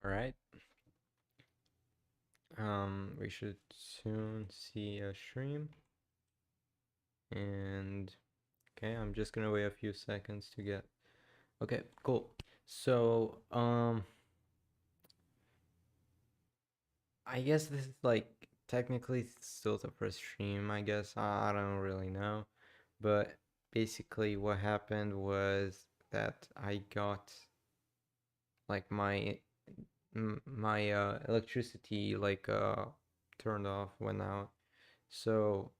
All right. We should soon see a stream. And okay, I'm just gonna wait a few seconds to get. Okay, cool. So, I guess this is like technically still the first stream. I guess I don't really know, but basically what happened was that I got like my electricity like turned off, went out. So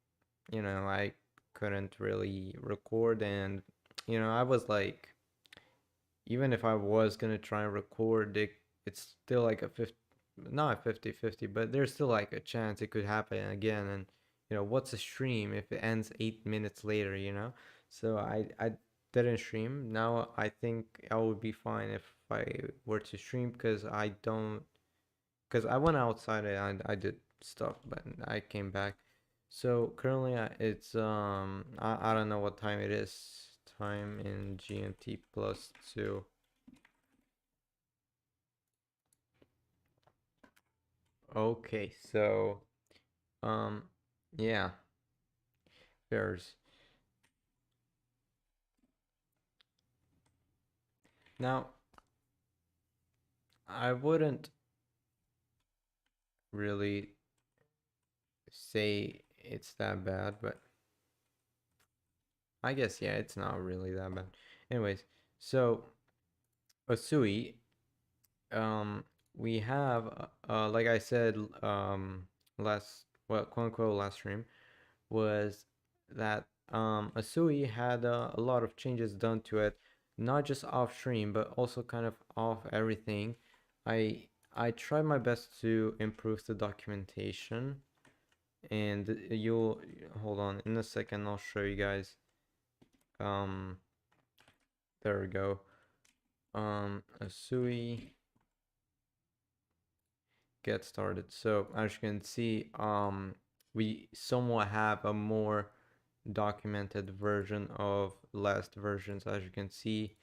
I couldn't really record, and I was like, even if I was gonna try and record it, it's still like a 50, not a 50-50, but there's still like a chance it could happen again. And what's a stream if it ends 8 minutes later? So I didn't stream. Now I think I would be fine if I were to stream, because I went outside and I did stuff, but I came back. So currently it's I don't know what time it is. Time in GMT plus 2. Okay, so um yeah, there's now I wouldn't really say it's that bad, but I guess yeah, it's not really that bad. Anyways, so Asui, um we have like I said, last, well, quote unquote last stream, was that Asui had a lot of changes done to it, not just off stream, but also kind of off everything. I tried my best to improve the documentation, and you'll hold on in a second. I'll show you guys. Um, there we go. Asui get started. So as you can see, we somewhat have a more documented version of last versions. As you can see,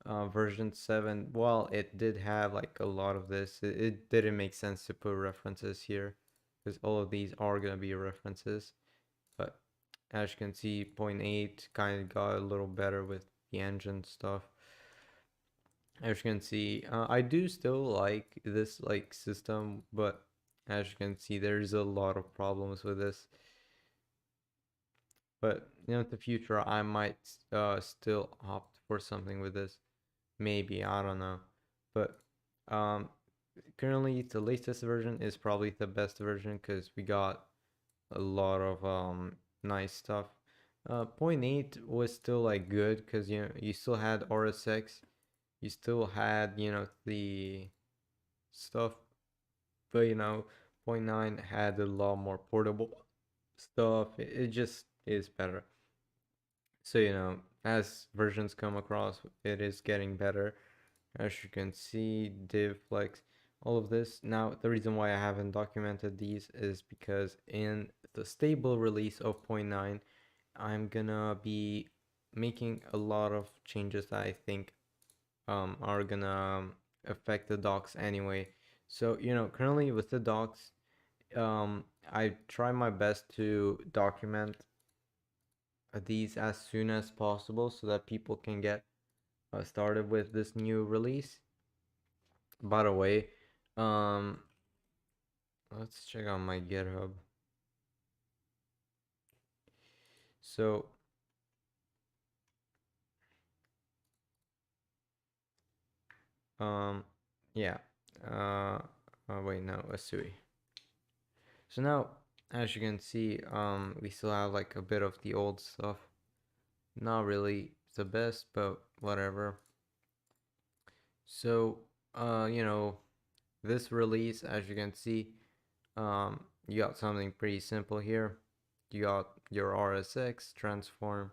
version 7, well, it did have like a lot of this. It didn't make sense to put references here, because all of these are going to be references. But as you can see, point 8 kind of got a little better with the engine stuff. As you can see, I do still like this like system, but as you can see, there's a lot of problems with this. But in the future, I might still opt for something with this. Maybe, I don't know. But um, currently, the latest version is probably the best version, because we got a lot of nice stuff. Point 8 was still like good, because you still had RSX, you still had the stuff, but point 9 had a lot more portable stuff. It just is better. So as versions come across, it is getting better. As you can see, div flex, all of this. Now, the reason why I haven't documented these is because in the stable release of point 9, I'm gonna be making a lot of changes that I think are gonna affect the docs anyway. So currently with the docs, I try my best to document these as soon as possible, so that people can get started with this new release. By the way, um, let's check out my GitHub. So, um, yeah. Uh, wait, no, Asui. So now, as you can see, we still have like a bit of the old stuff. Not really the best, but whatever. So, this release, as you can see, you got something pretty simple here. You got your RSX transform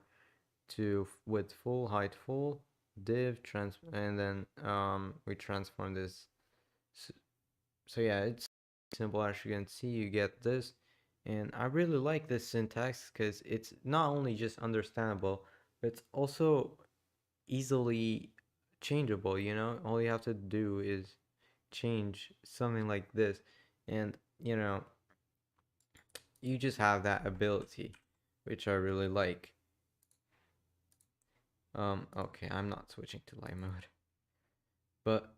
to with full height full div trans, and then we transform this. So yeah, it's simple. As you can see, you get this, and I really like this syntax, because it's not only just understandable, but it's also easily changeable. All you have to do is change something like this, and you know, you just have that ability, which I really like. Okay, I'm not switching to light mode, but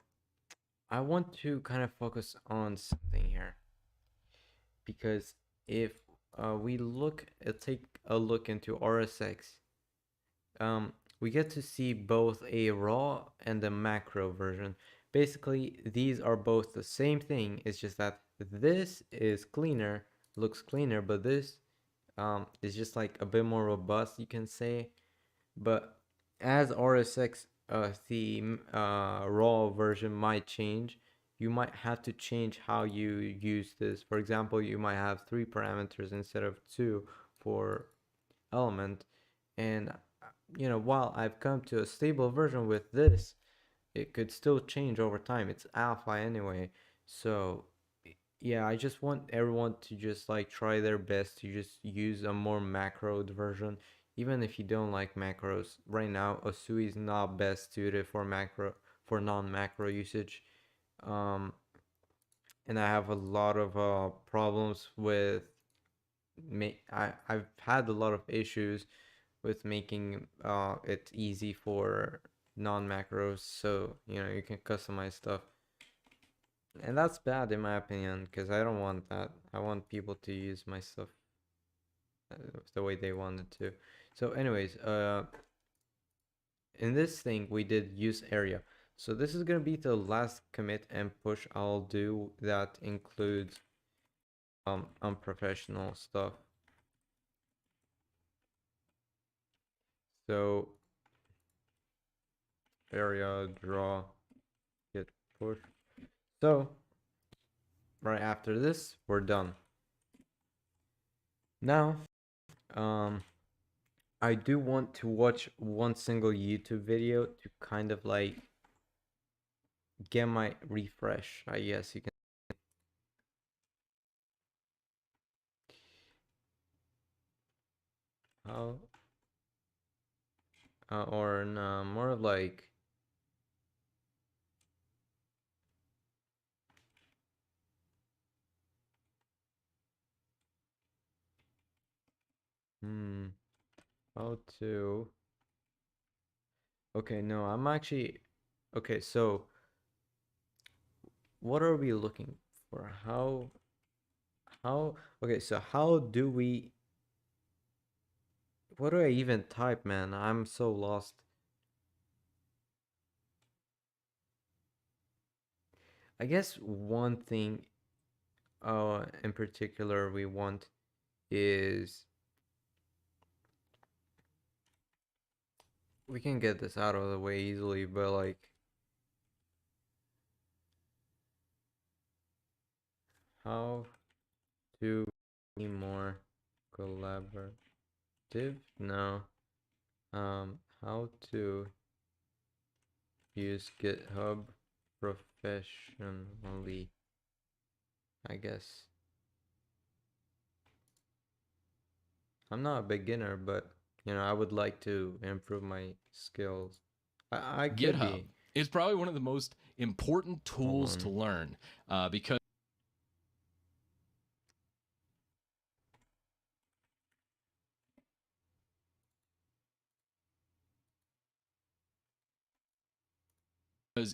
I want to kind of focus on something here, because if we take a look into RSX, we get to see both a raw and a macro version. Basically, these are both the same thing. It's just that this is cleaner, looks cleaner, but this is just like a bit more robust, you can say. But as RSX theme raw version might change, you might have to change how you use this. For example, you might have 3 parameters instead of 2 for element. And while I've come to a stable version with this, it could still change over time. It's alpha anyway. So yeah, I just want everyone to just like try their best to just use a more macroed version. Even if you don't like macros, right now Osui is not best suited for non-macro usage. Um, and I have a lot of problems with I've had a lot of issues with making it easy for non-macros, so you can customize stuff. And that's bad in my opinion, because I don't want that. I want people to use my stuff the way they wanted to. So anyways, in this thing we did use area. So this is gonna be the last commit and push I'll do that includes unprofessional stuff. So area draw get push. So right after this we're done. Now I do want to watch one single YouTube video to kind of like get my refresh, I guess you can. How or no, more of like how to. Okay, no, I'm actually okay, so what are we looking for? How okay, so how do we, what do I even type, man? I'm so lost. I guess one thing in particular we want is, we can get this out of the way easily, but like how to be more collaborative? No. How to use GitHub professionally, I guess. I'm not a beginner, but I would like to improve my skills. I could GitHub be. is probably one of the most important tools to learn because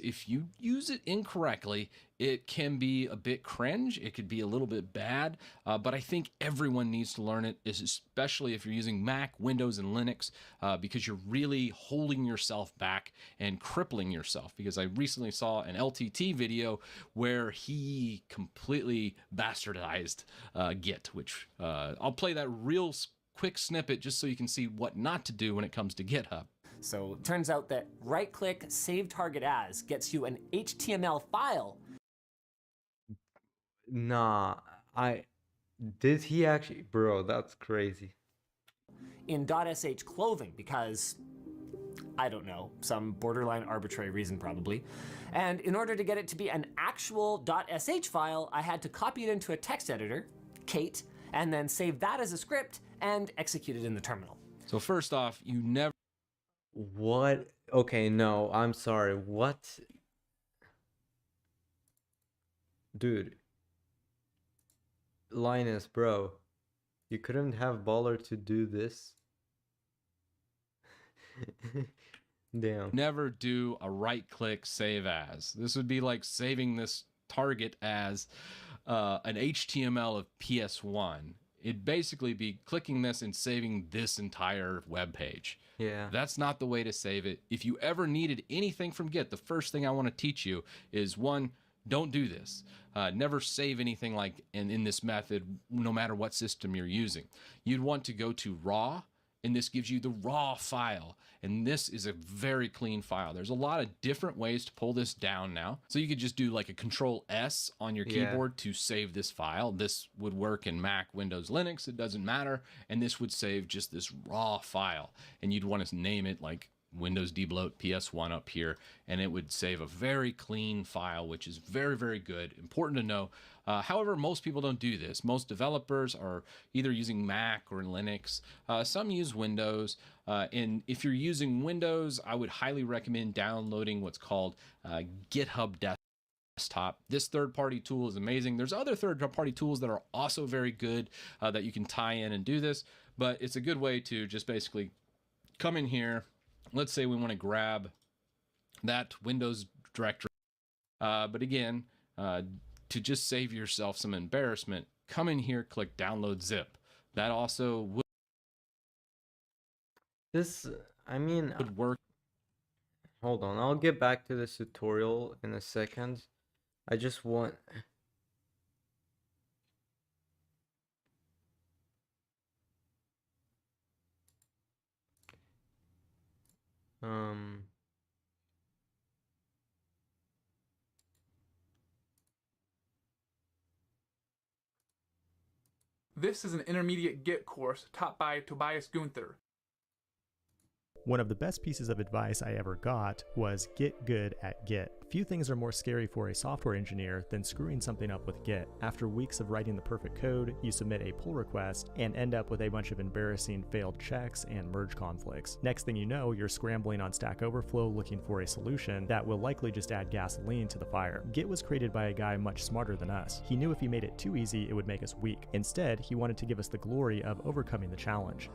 if you use it incorrectly, it can be a bit cringe. It could be a little bit bad, but I think everyone needs to learn it, especially if you're using Mac, Windows, and Linux, because you're really holding yourself back and crippling yourself. Because I recently saw an LTT video where he completely bastardized Git, which I'll play that real quick snippet just so you can see what not to do when it comes to GitHub. So it turns out that right-click Save Target As gets you an HTML file. Nah, did he actually, bro? That's crazy. In .sh clothing because, I don't know, some borderline arbitrary reason probably. And in order to get it to be an actual .sh file, I had to copy it into a text editor, Kate, and then save that as a script and execute it in the terminal. So first off, you never. What? Okay, no, I'm sorry. What? Dude, Linus, bro, you couldn't have Baller to do this? Damn. Never do a right click save as. This would be like saving this target as an HTML of PS1. It'd basically be clicking this and saving this entire web page. Yeah. That's not the way to save it. If you ever needed anything from Git, the first thing I want to teach you is one, don't do this. Never save anything like in this method, no matter what system you're using. You'd want to go to raw, and this gives you the raw file. And this is a very clean file. There's a lot of different ways to pull this down now. So you could just do like a Control S on your keyboard to save this file. This would work in Mac, Windows, Linux, it doesn't matter. And this would save just this raw file. And you'd want to name it like Windows debloat PS1 up here, and it would save a very clean file, which is very, very good. Important to know. However, most people don't do this. Most developers are either using Mac or Linux. Some use Windows. And if you're using Windows, I would highly recommend downloading what's called GitHub Desktop. This third-party tool is amazing. There's other third-party tools that are also very good that you can tie in and do this, but it's a good way to just basically come in here. Let's say we want to grab that Windows directory. But again, to just save yourself some embarrassment, come in here, click download zip. That also would work. Hold on, I'll get back to this tutorial in a second. I just want... This is an intermediate Git course taught by Tobias Gunther. One of the best pieces of advice I ever got was get good at Git. Few things are more scary for a software engineer than screwing something up with Git. After weeks of writing the perfect code, you submit a pull request and end up with a bunch of embarrassing failed checks and merge conflicts. Next thing you know, you're scrambling on Stack Overflow looking for a solution that will likely just add gasoline to the fire. Git was created by a guy much smarter than us. He knew if he made it too easy, it would make us weak. Instead, he wanted to give us the glory of overcoming the challenge.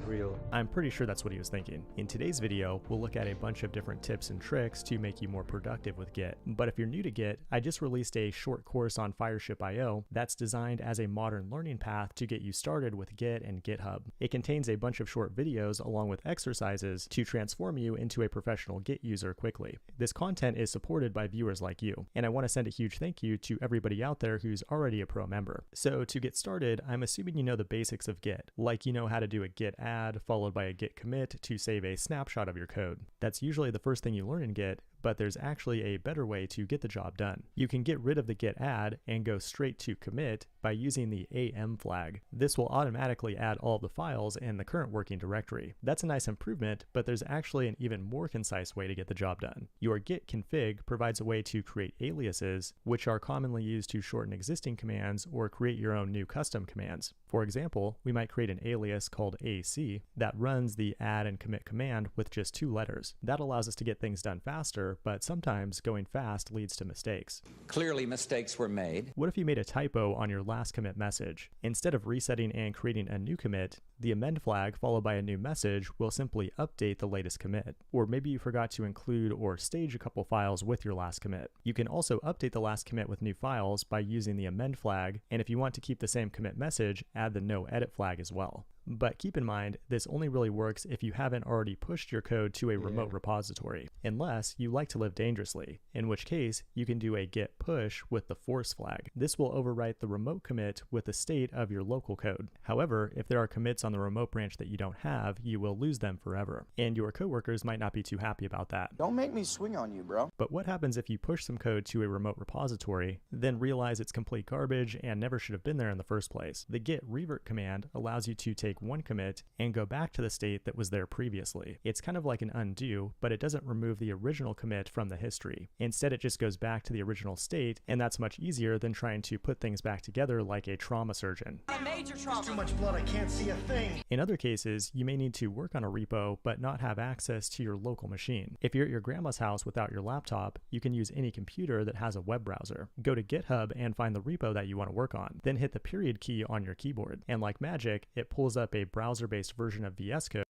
Real. I'm pretty sure that's what he was thinking. In today's video, we'll look at a bunch of different tips and tricks to make you more productive with Git. But if you're new to Git, I just released a short course on Fireship.io that's designed as a modern learning path to get you started with Git and GitHub. It contains a bunch of short videos along with exercises to transform you into a professional Git user quickly. This content is supported by viewers like you, and I want to send a huge thank you to everybody out there who's already a pro member. So to get started, I'm assuming you know the basics of Git, like you know how to do a git add followed by a git commit to save a snapshot of your code. That's usually the first thing you learn in Git, but there's actually a better way to get the job done. You can get rid of the git add and go straight to commit by using the AM flag. This will automatically add all of the files in the current working directory. That's a nice improvement, but there's actually an even more concise way to get the job done. Your git config provides a way to create aliases, which are commonly used to shorten existing commands or create your own new custom commands. For example, we might create an alias called AC that runs the add and commit command with just 2 letters. That allows us to get things done faster, but sometimes going fast leads to mistakes. Clearly mistakes were made. What if you made a typo on your last commit message? Instead of resetting and creating a new commit, the amend flag followed by a new message will simply update the latest commit. Or maybe you forgot to include or stage a couple files with your last commit. You can also update the last commit with new files by using the amend flag, and if you want to keep the same commit message, add the no edit flag as well. But keep in mind, this only really works if you haven't already pushed your code to a remote repository, unless you like to live dangerously, in which case you can do a git push with the force flag. This will overwrite the remote commit with the state of your local code. However, if there are commits on the remote branch that you don't have, you will lose them forever, and your coworkers might not be too happy about that. Don't make me swing on you, bro. But what happens if you push some code to a remote repository, then realize it's complete garbage and never should have been there in the first place? The git revert command allows you to take take one commit and go back to the state that was there previously. It's kind of like an undo, but it doesn't remove the original commit from the history. Instead, it just goes back to the original state, and that's much easier than trying to put things back together like a trauma surgeon. There's too much blood, I can't see a thing. In other cases, you may need to work on a repo but not have access to your local machine. If you're at your grandma's house without your laptop, you can use any computer that has a web browser. Go to GitHub and find the repo that you want to work on. Then hit the period key on your keyboard. And like magic, it pulls up a browser-based version of VS Code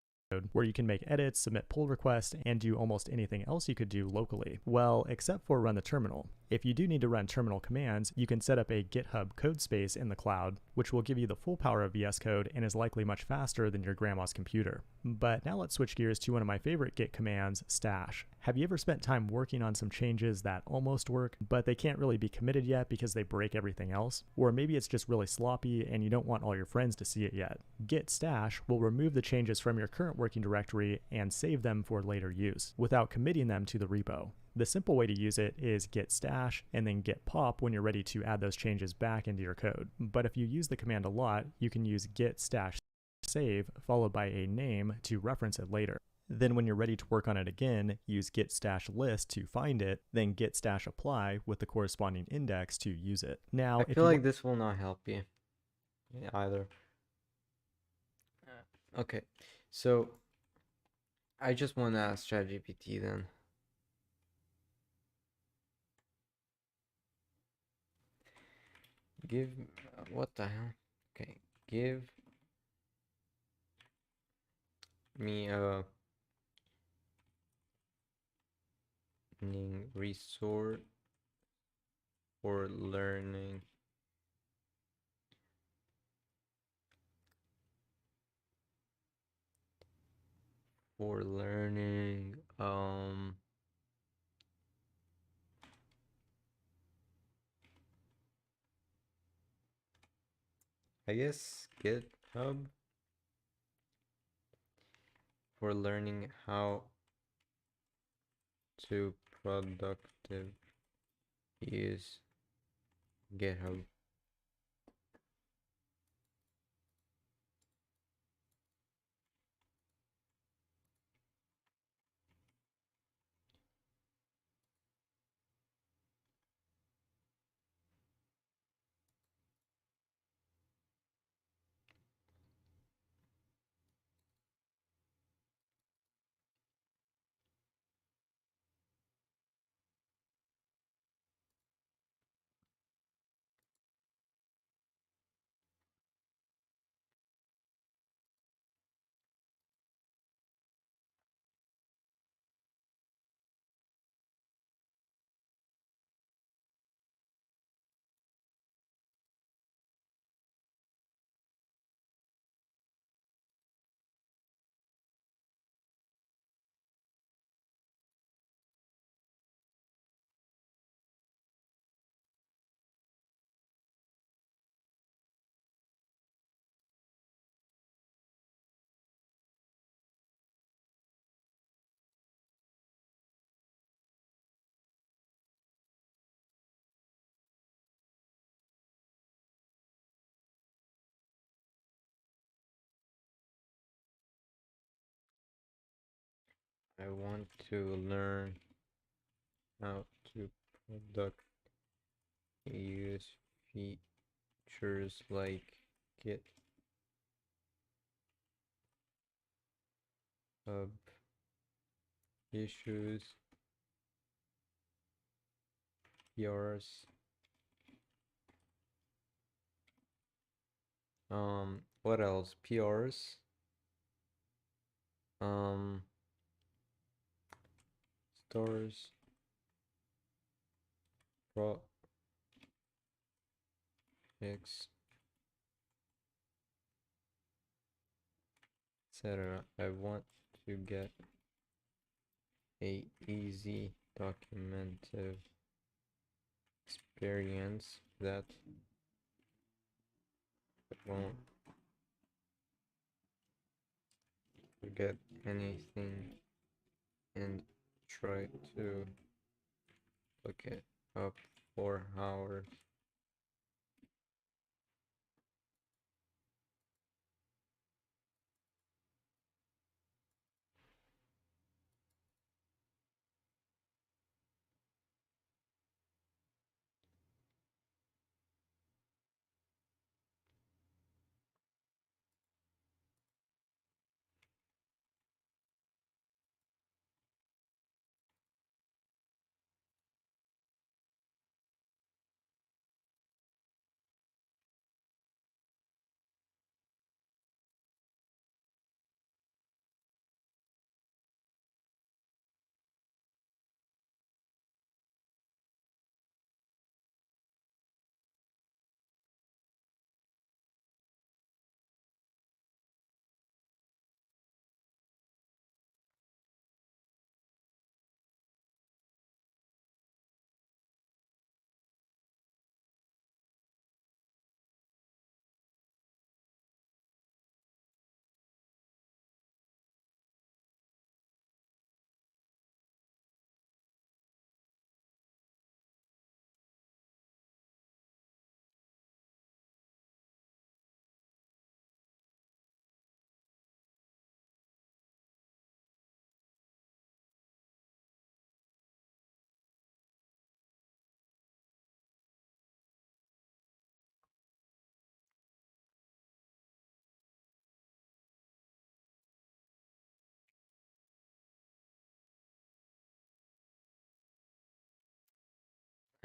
where you can make edits, submit pull requests, and do almost anything else you could do locally. Well, except for run the terminal. If you do need to run terminal commands, you can set up a GitHub code space in the cloud, which will give you the full power of VS Code and is likely much faster than your grandma's computer. But now let's switch gears to one of my favorite Git commands, stash. Have you ever spent time working on some changes that almost work, but they can't really be committed yet because they break everything else? Or maybe it's just really sloppy and you don't want all your friends to see it yet. Git stash will remove the changes from your current working directory and save them for later use, without committing them to the repo. The simple way to use it is git stash and then git pop when you're ready to add those changes back into your code. But if you use the command a lot, you can use git stash save followed by a name to reference it later. Then when you're ready to work on it again, use git stash list to find it, then git stash apply with the corresponding index to use it. Now, I feel like this will not help you either. Okay, so I just want to ask ChatGPT then. Give, what the hell? Okay, give me a resource for learning I guess GitHub for learning how to productive use GitHub. I want to learn how to product use features like GitHub issues, PRs, what else? PRs, stores, projects, etc. I want to get a easy documented experience that won't forget anything and try to look it up for hours.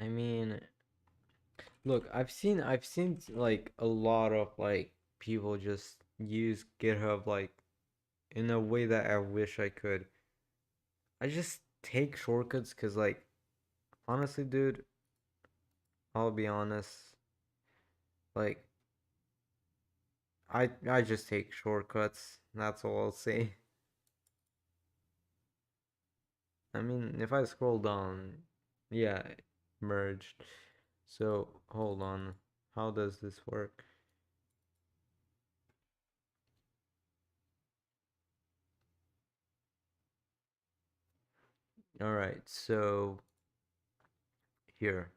I mean, look, I've seen like a lot of like people just use GitHub like in a way that I wish I could. I just take shortcuts because like honestly, dude, I'll be honest, like I just take shortcuts. That's all I'll say. I mean, if I scroll down, yeah, merged. So hold on, how does this work? All right, so here.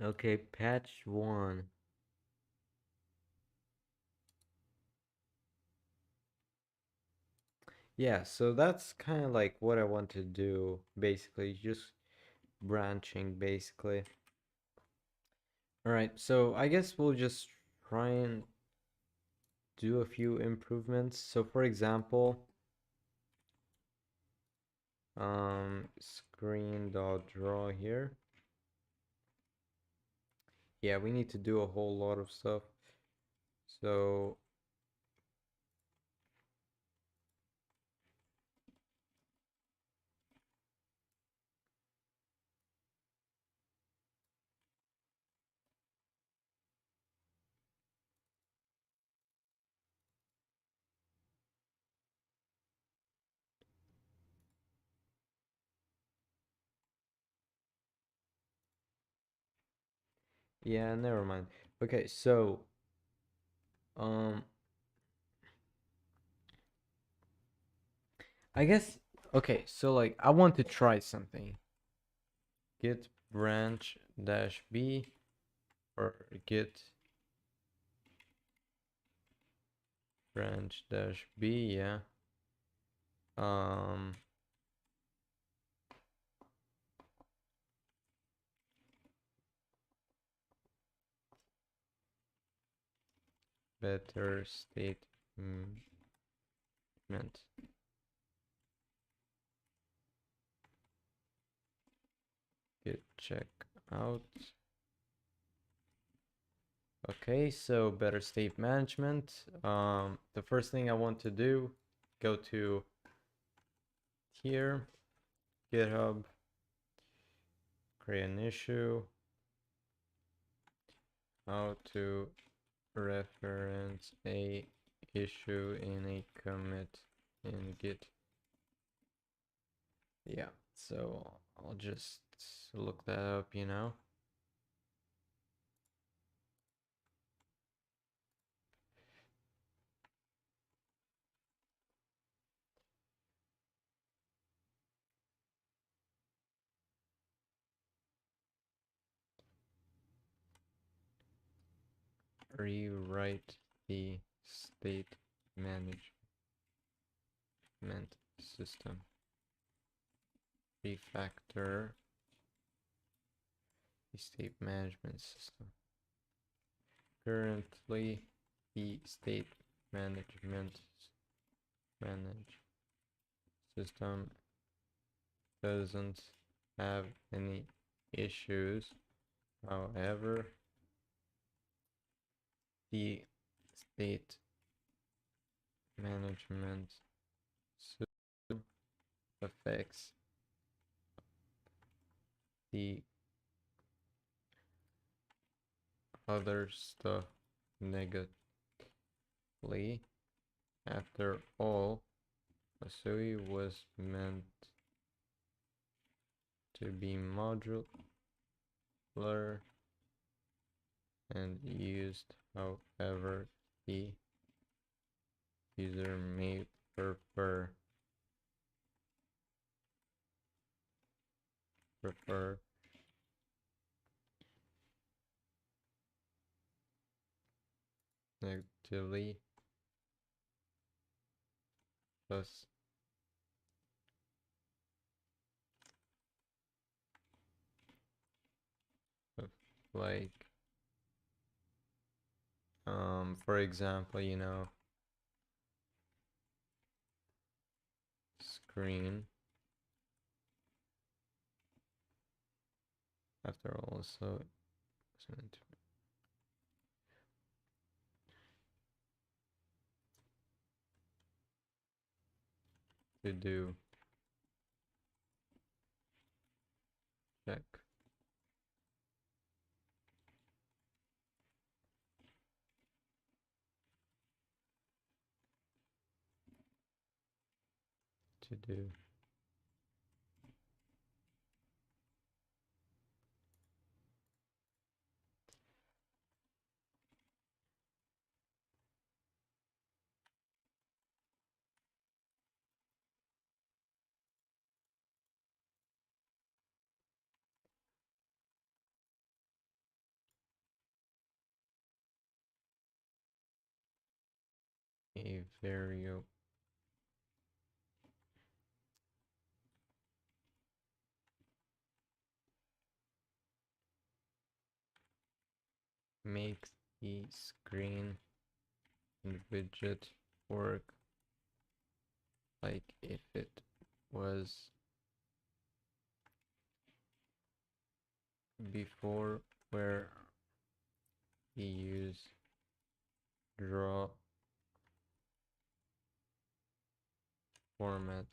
Okay, patch 1. Yeah, so that's kind of like what I want to do, basically, just branching, basically. All right, so I guess we'll just try and do a few improvements. So for example, screen.draw here. Yeah, we need to do a whole lot of stuff. So yeah, never mind. Okay, so um I guess okay, so like I want to try something. Git branch dash b or git branch dash b, yeah. Um better statement. Git check out. Okay, so better state management. The first thing I want to do, go to here, GitHub, create an issue, how to reference a issue in a commit in Git. Yeah, so I'll just look that up, you know. Rewrite the state management system. Refactor the state management system. Currently, the state management system doesn't have any issues. However, the state management system affects the other stuff negatively. After all, Asui was meant to be modular and used however the user may prefer. Negatively, thus like for example, screen. After all, so to do check. To do a variable makes the screen and widget work like if it was before, where we use draw format.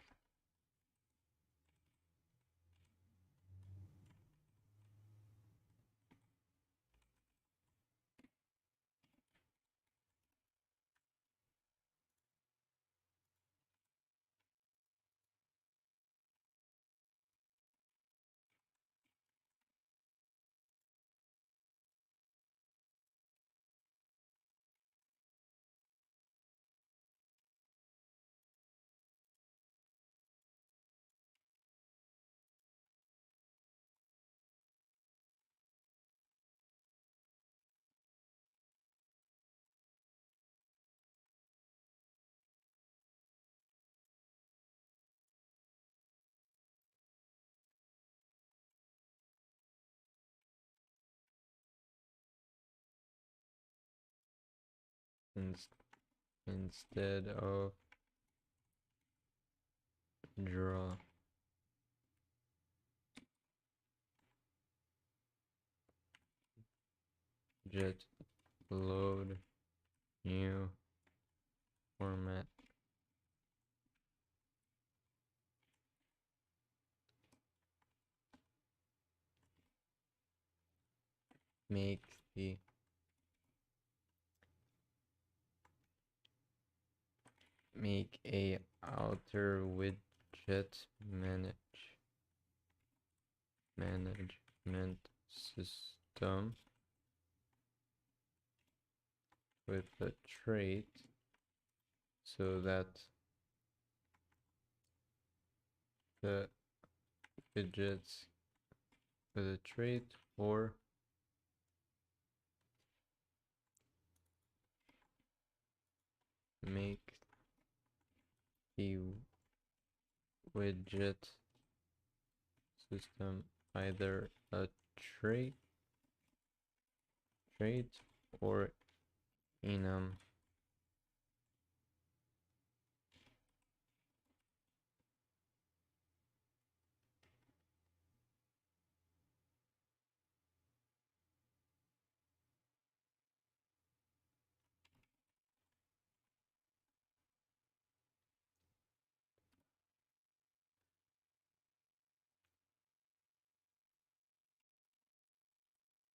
Instead of draw jet load new format makes the make a outer widget management system with a trait so that the widgets with a trait or make the widget system either a trait or enum.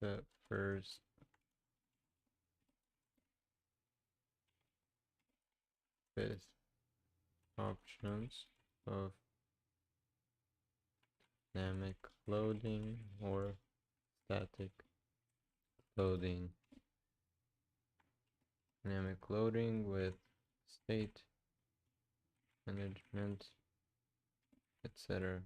The first with options of dynamic loading or static loading. Dynamic loading with state management, etc.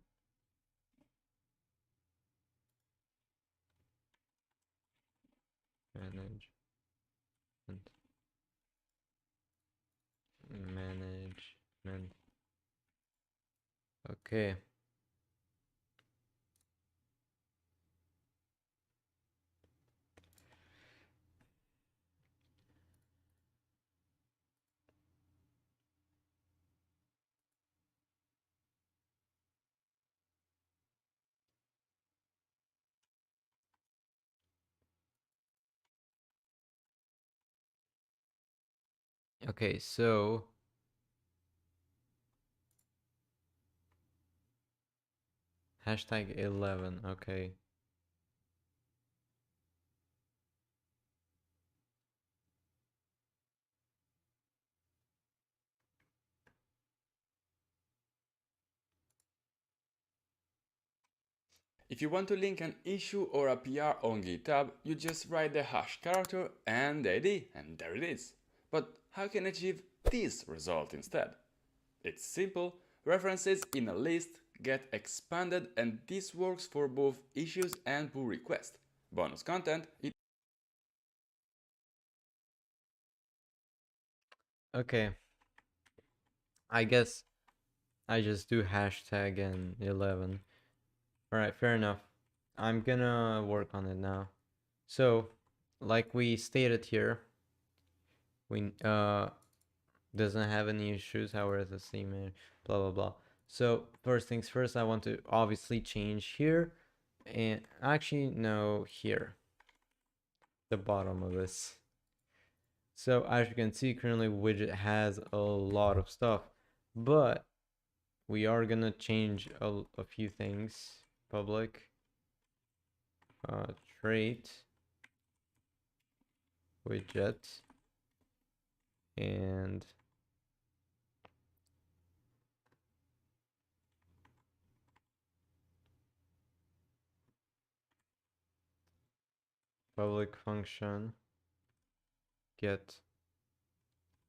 Management. Okay. Okay, so hashtag 11. Okay. If you want to link an issue or a PR on GitHub, you just write the hash character and the ID, and there it is. But how can I achieve this result instead? It's simple. References in a list get expanded, and this works for both issues and pull requests. Bonus content. Okay. I guess I just do hashtag and 11. Alright, fair enough. I'm gonna work on it now. So, like we stated here, we doesn't have any issues, however the same blah blah blah. So first things first, I want to obviously change here, and actually no, here, the bottom of this. So as you can see, currently widget has a lot of stuff, but we are gonna change a few things. Public trait widget and public function get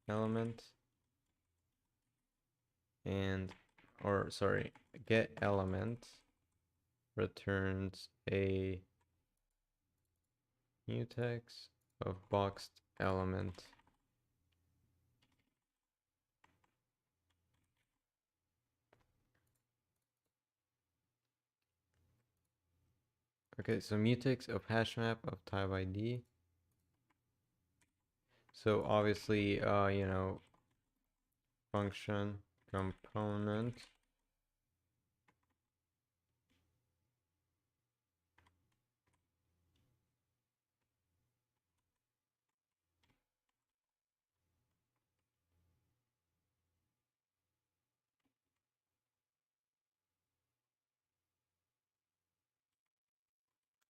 element and get element returns a mutex of boxed element. Okay, so mutex of hash map of type ID. So obviously, you know, function component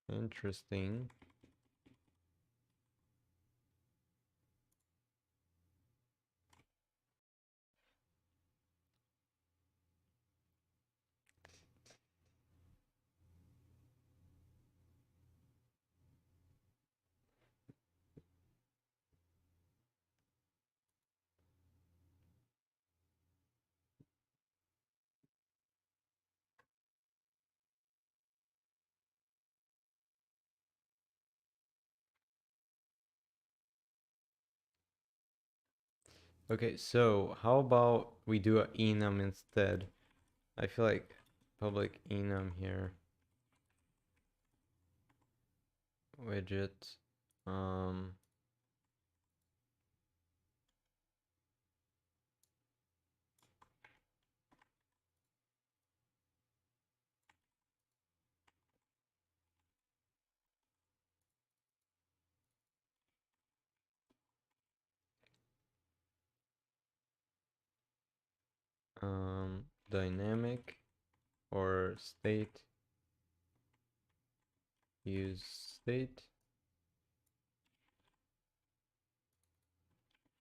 interesting. Okay, so how about we do a enum instead? I feel like public enum here. Widget. Dynamic or state. Use state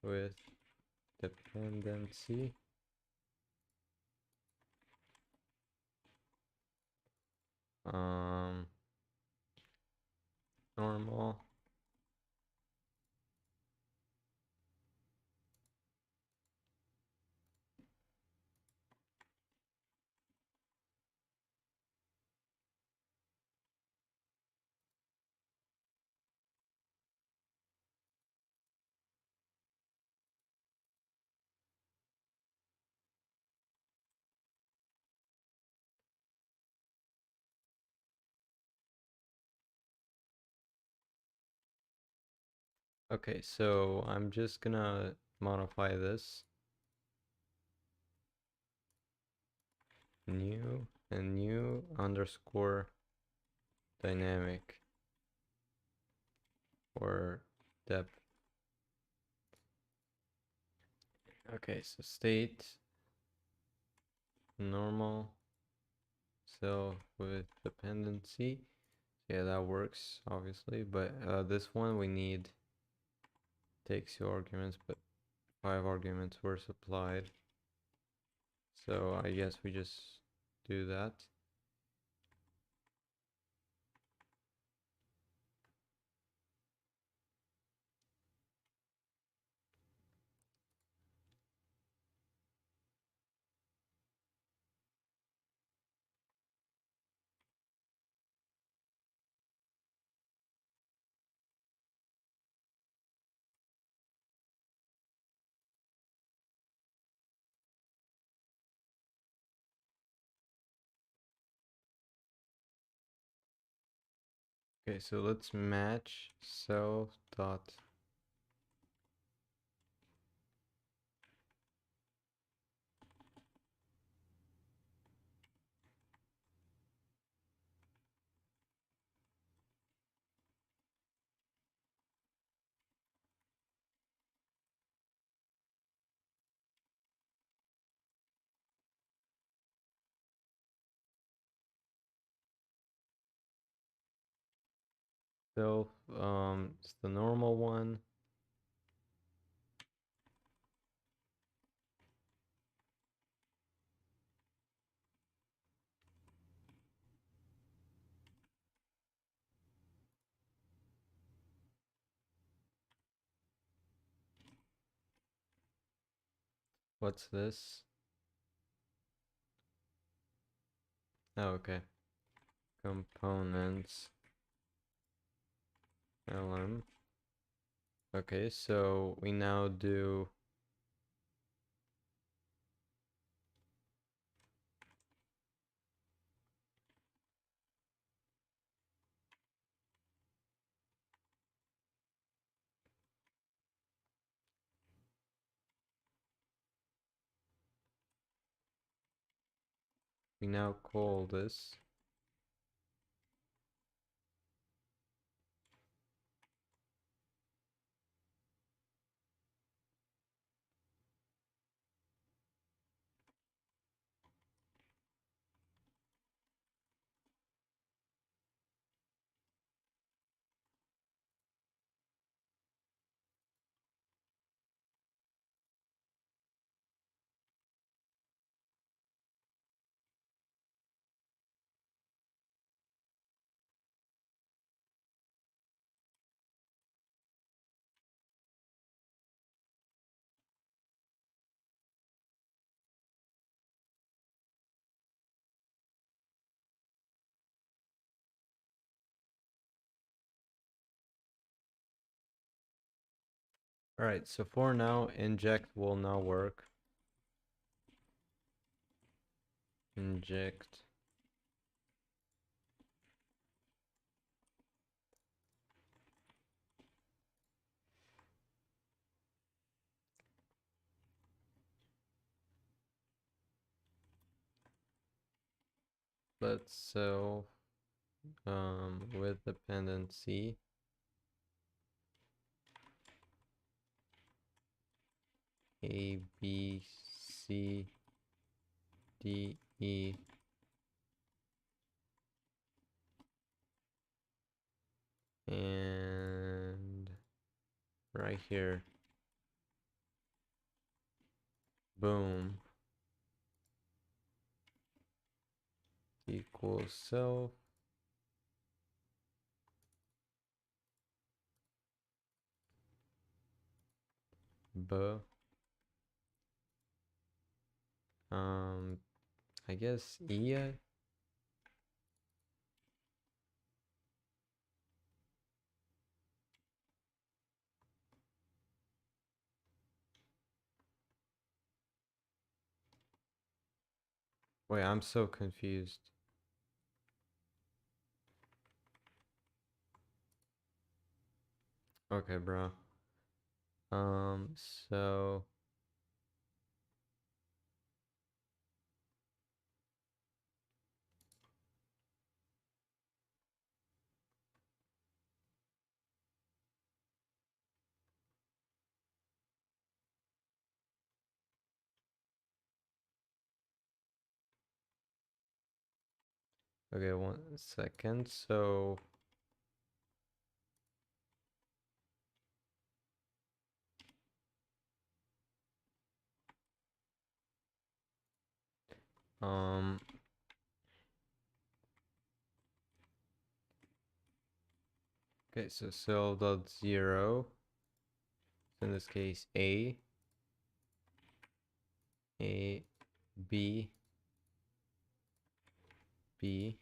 with dependency. Normal. Okay, so I'm just gonna modify this. New and new underscore dynamic or depth Okay, so state normal self with dependency. Yeah, that works obviously, but this one we need takes 2 arguments, but 5 arguments were supplied. So I guess we just do that. Okay, so let's match self dot self, it's the normal one. What's this? Oh, okay. Components lm. Okay, so we now do we now call this Alright, so for now, inject will now work. Inject. Let's self with dependency. A, B, C, D, E. And right here. Boom. Equals self. B. I guess E. Wait, I'm so confused. Okay, bro. So Okay, 1 second. So um okay, so cell.0, in this case A, B, B.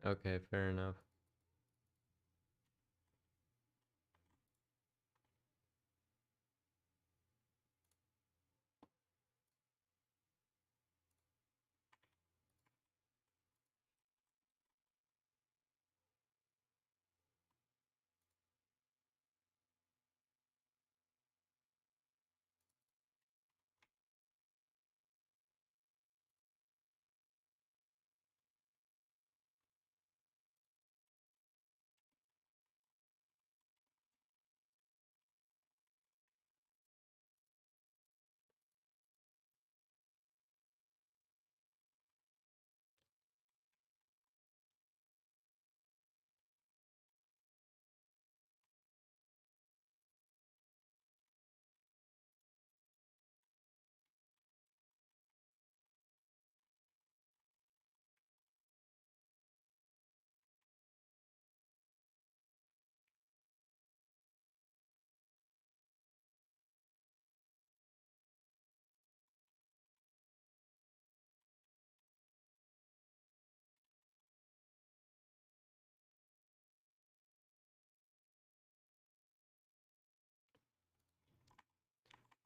Okay, fair enough.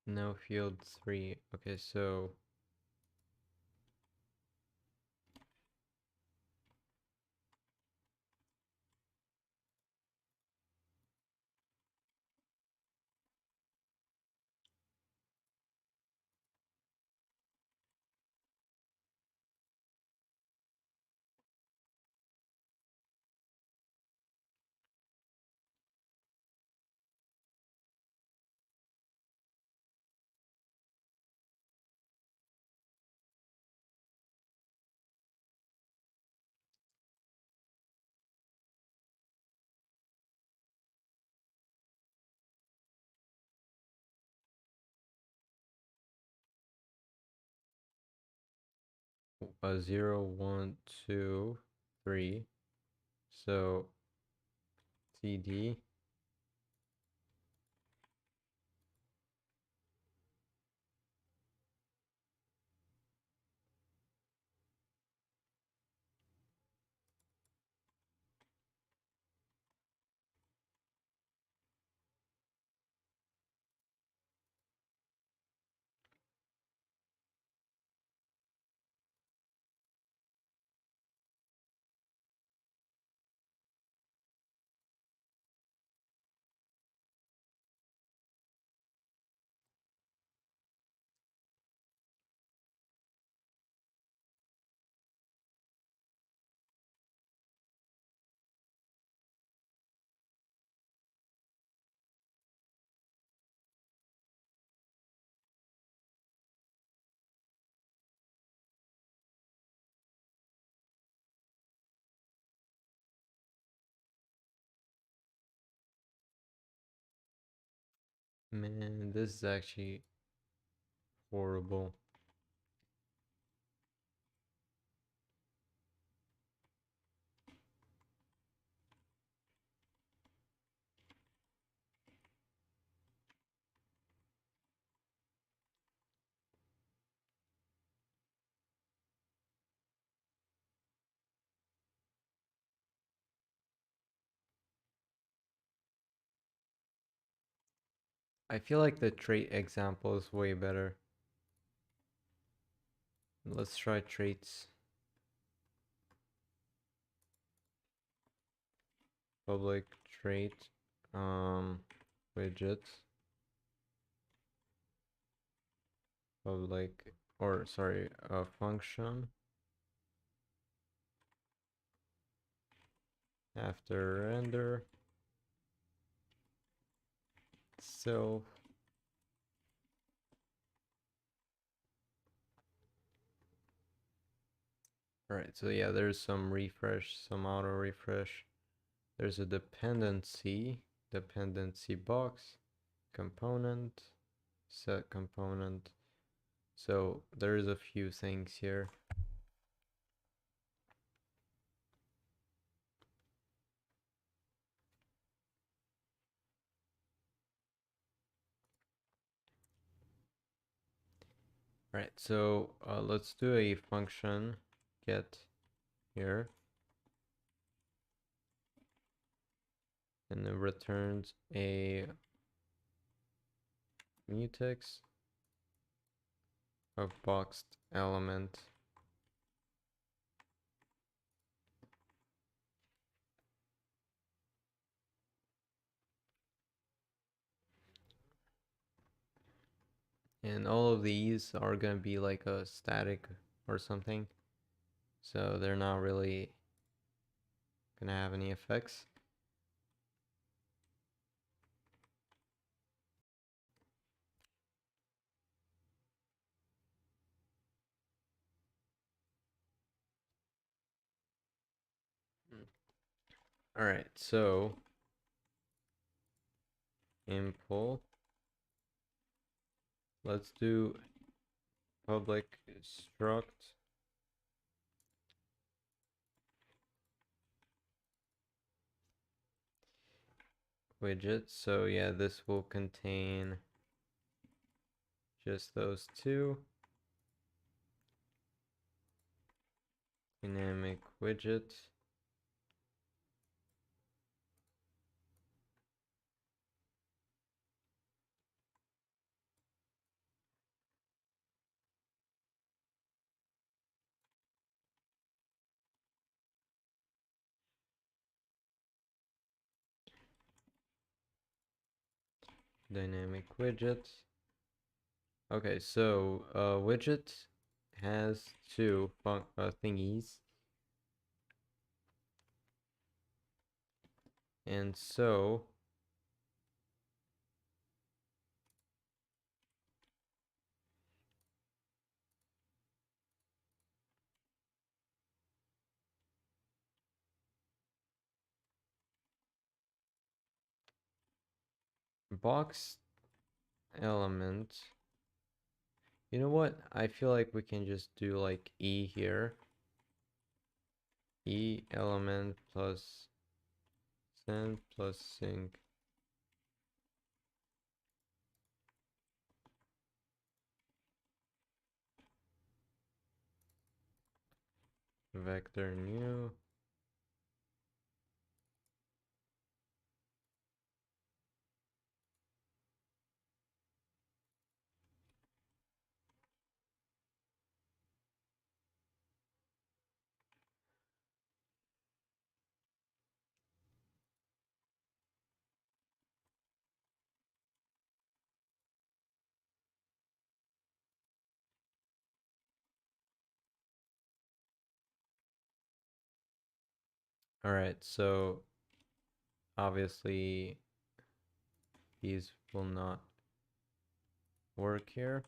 No field 3. Okay, so a 0, 1, 2, 3. So CD. Man, this is actually horrible. I feel like the trait example is way better. Let's try traits. Public trait widget public, or sorry, a function after render self Alright, so yeah, there's some refresh, some auto refresh. There's a dependency box, component, set component. So there's a few things here. Right, so let's do a function get here, and it returns a mutex of boxed element. And all of these are going to be like a static or something, so they're not really going to have any effects. All right, so impl, let's do public struct widget. So yeah, this will contain just those two. Dynamic widget. Dynamic widget. Okay, so widget has two thingies, and so box element. You know what? I feel like we can just do like E here. E element plus send plus sync. Vector new. All right, so obviously these will not work here.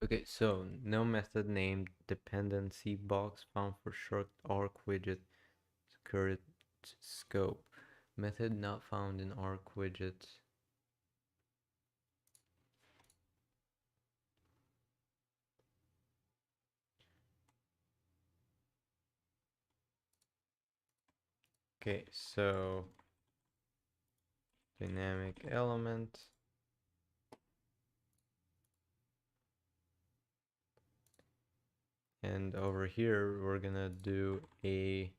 Okay, so no method named dependency box found for short arc widget current scope. Method not found in arc widget. Okay, so dynamic element. And over here, we're gonna do a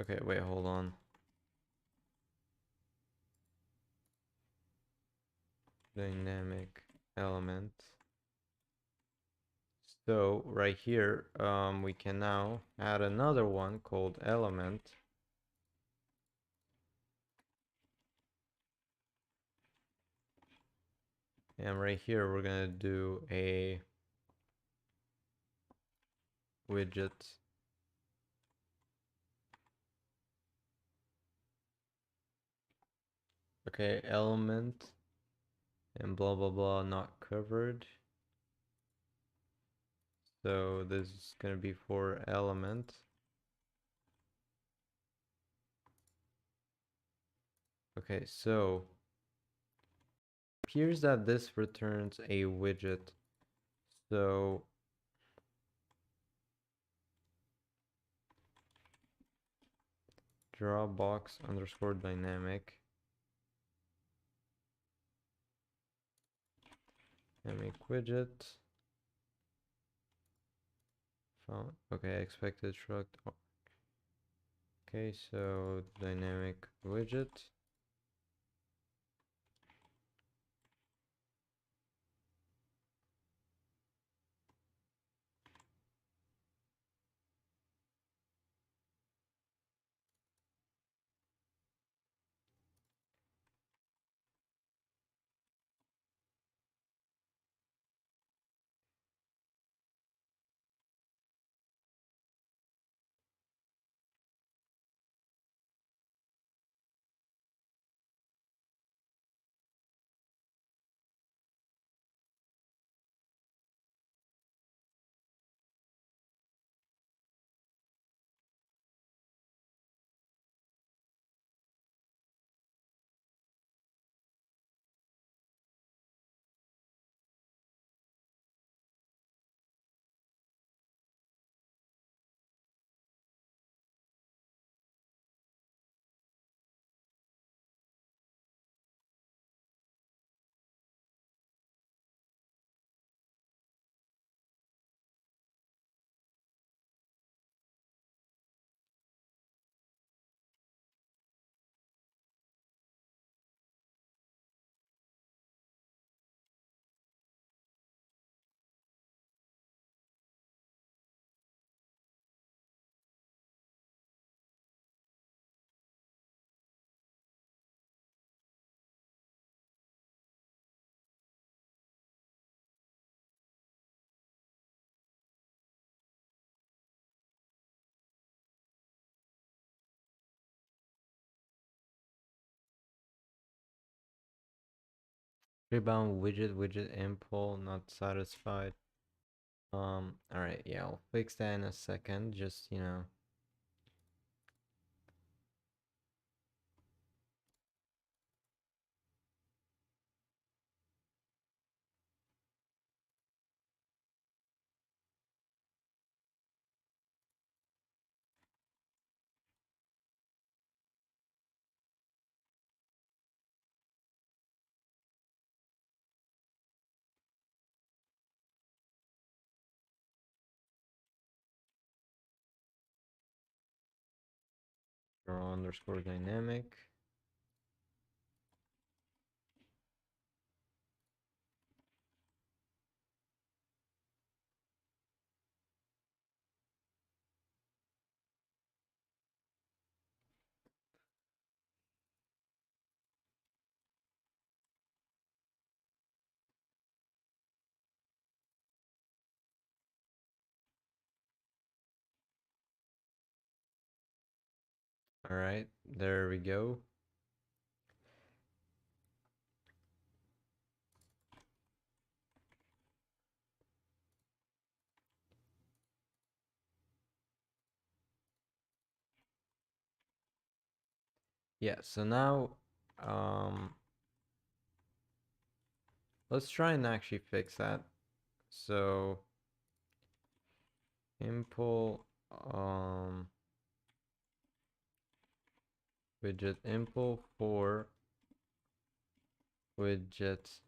okay, wait, hold on. Dynamic element. So right here, we can now add another one called element. And right here, we're gonna do a widget. Okay, element and blah blah blah not covered. So this is gonna be for element. Okay, so appears that this returns a widget. So drawbox underscore dynamic widget. Found, okay, expected struct. Okay, so dynamic widget. Rebound widget impl not satisfied. Alright, yeah, I'll fix that in a second, just, you know. Draw underscore dynamic. Alright, there we go. Yeah, so now let's try and actually fix that. So impl widget impl for widget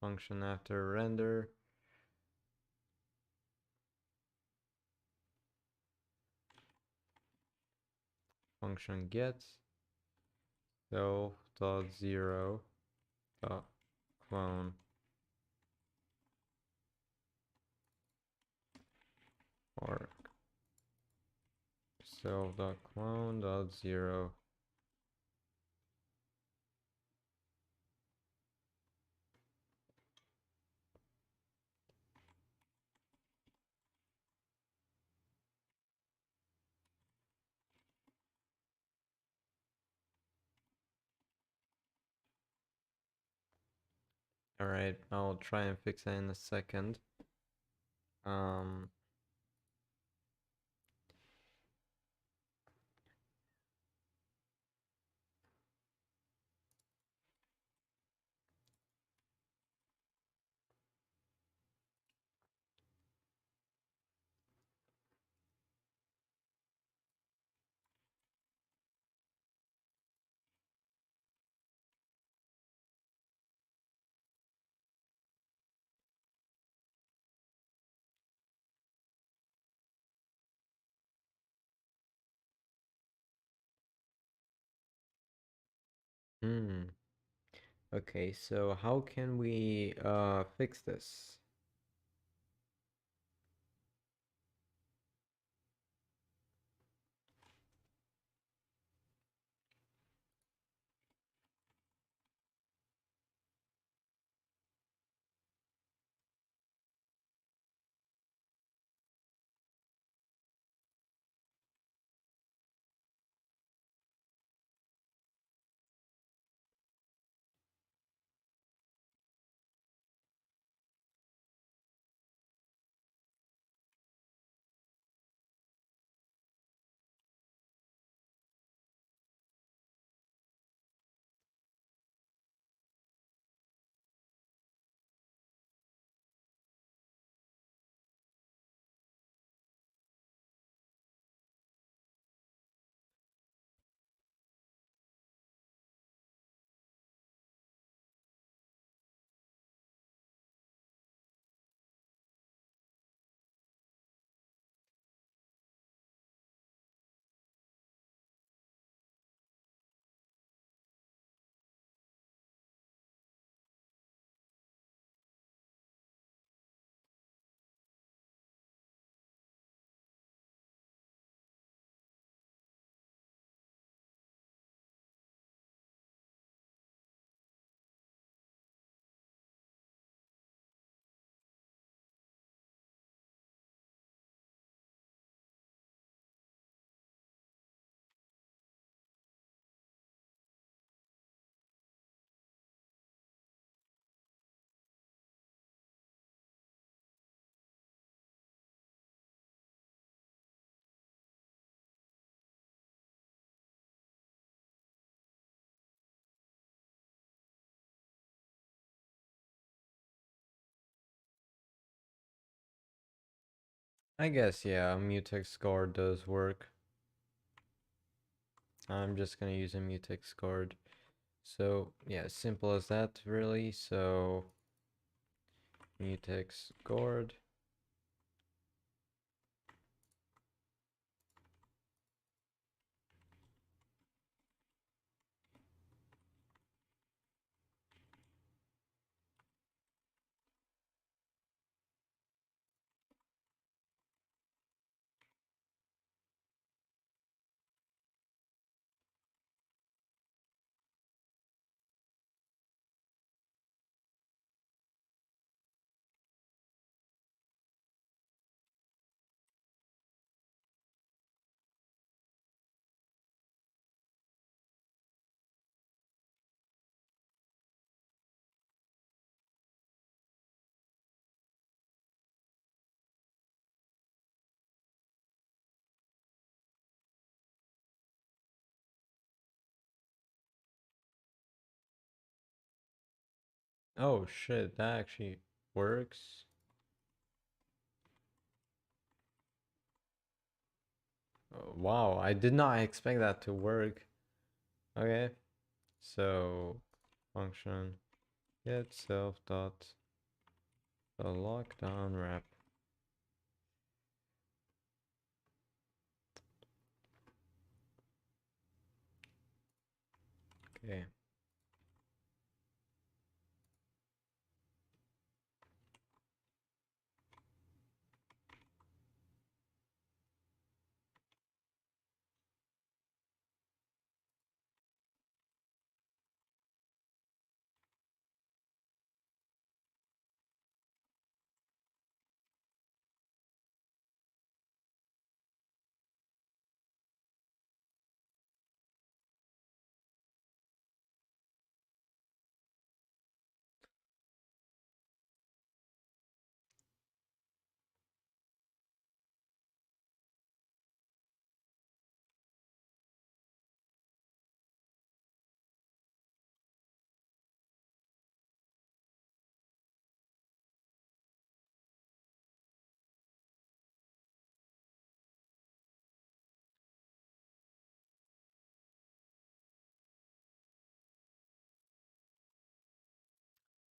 function after render function get self dot zero dot clone or self dot clone dot zero. All right, I'll try and fix that in a second. Okay, so how can we fix this? I guess, yeah, mutex guard does work. I'm just gonna use a mutex guard. So yeah, simple as that really. So mutex guard. Oh shit, that actually works. Oh, wow, I did not expect that to work. Okay, so function get self dot the lockdown wrap. Okay.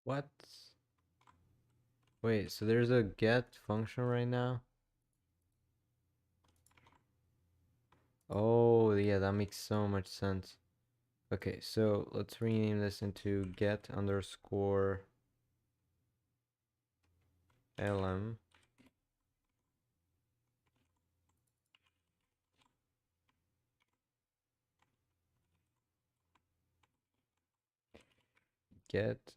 What? Wait, so there's a get function right now? Oh, yeah, that makes so much sense. Okay, so let's rename this into get underscore lm. Get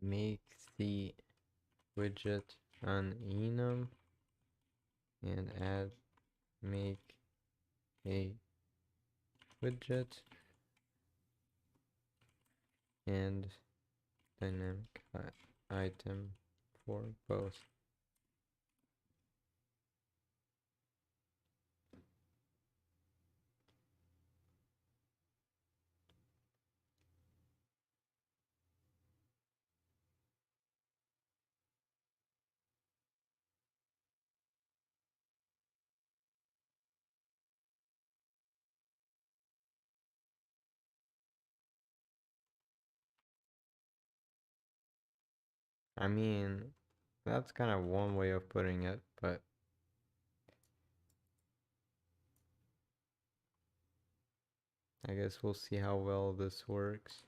make the widget an enum and add make a widget and dynamic item for both. I mean, that's kind of one way of putting it, but I guess we'll see how well this works.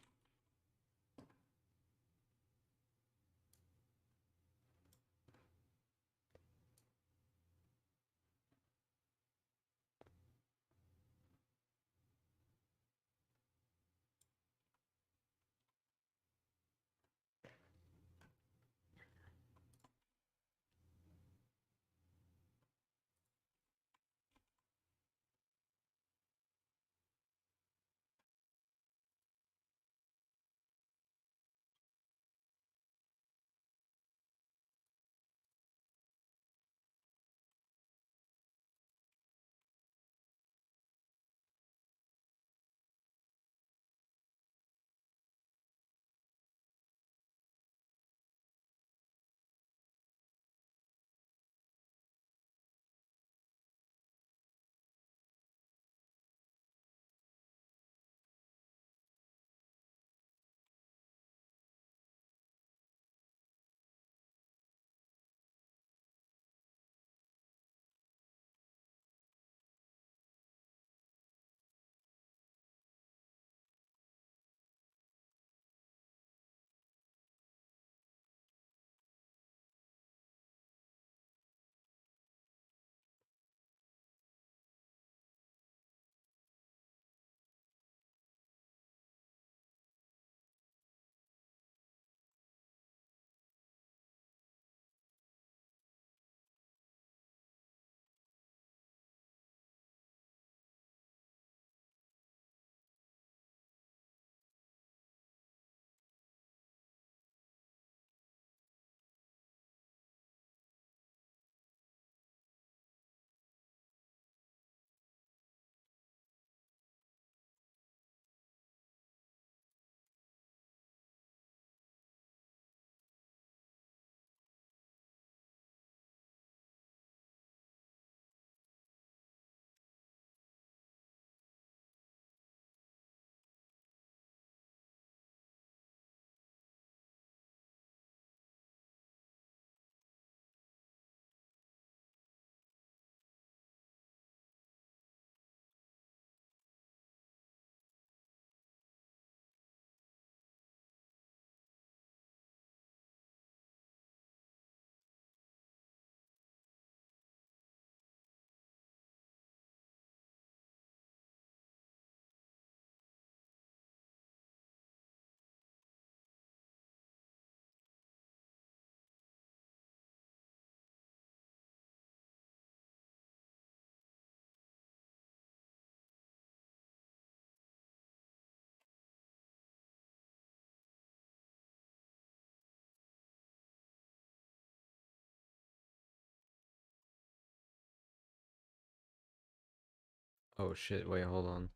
Oh shit, wait, hold on.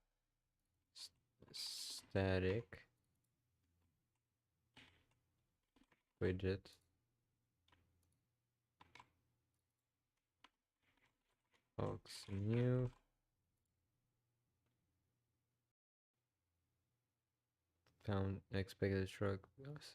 Static widget. Box new. Found expected truck. Yes.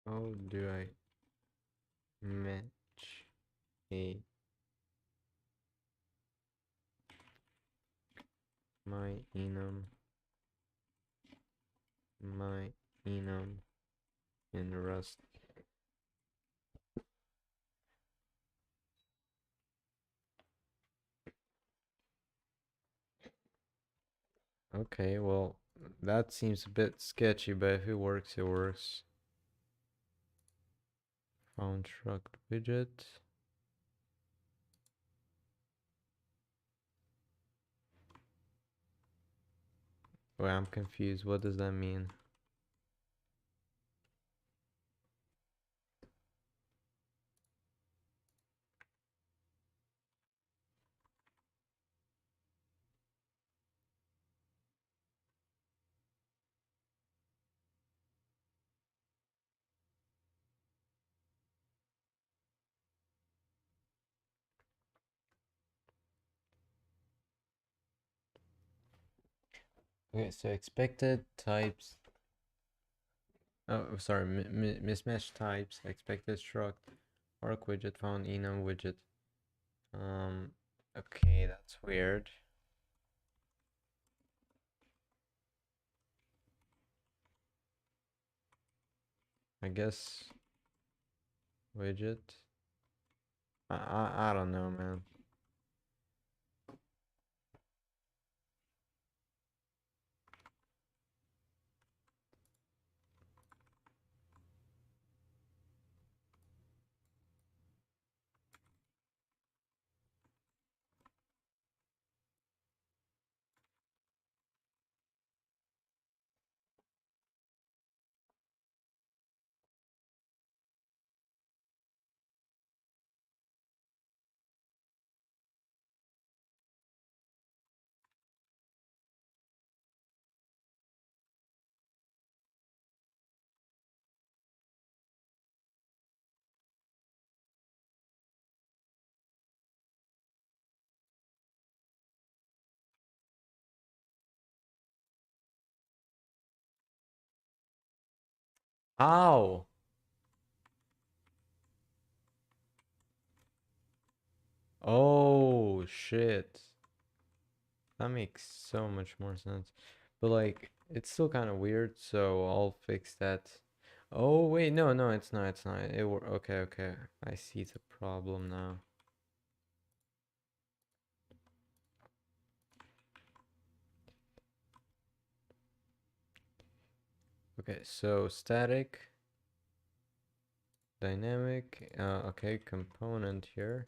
How do I match a my enum in Rust. Okay, well, that seems a bit sketchy, but if it works, it works. Found struct widget. Wait, I'm confused. What does that mean? Okay, so expected types. Oh, sorry, mismatch types. Expected struct, arc widget found enum widget. Okay, that's weird. I guess widget. I don't know, man. Ow! Oh shit. That makes so much more sense. But like it's still kind of weird, so I'll fix that. Oh wait, no, it's not. Okay. I see the problem now. Okay, so static, dynamic, okay, component here.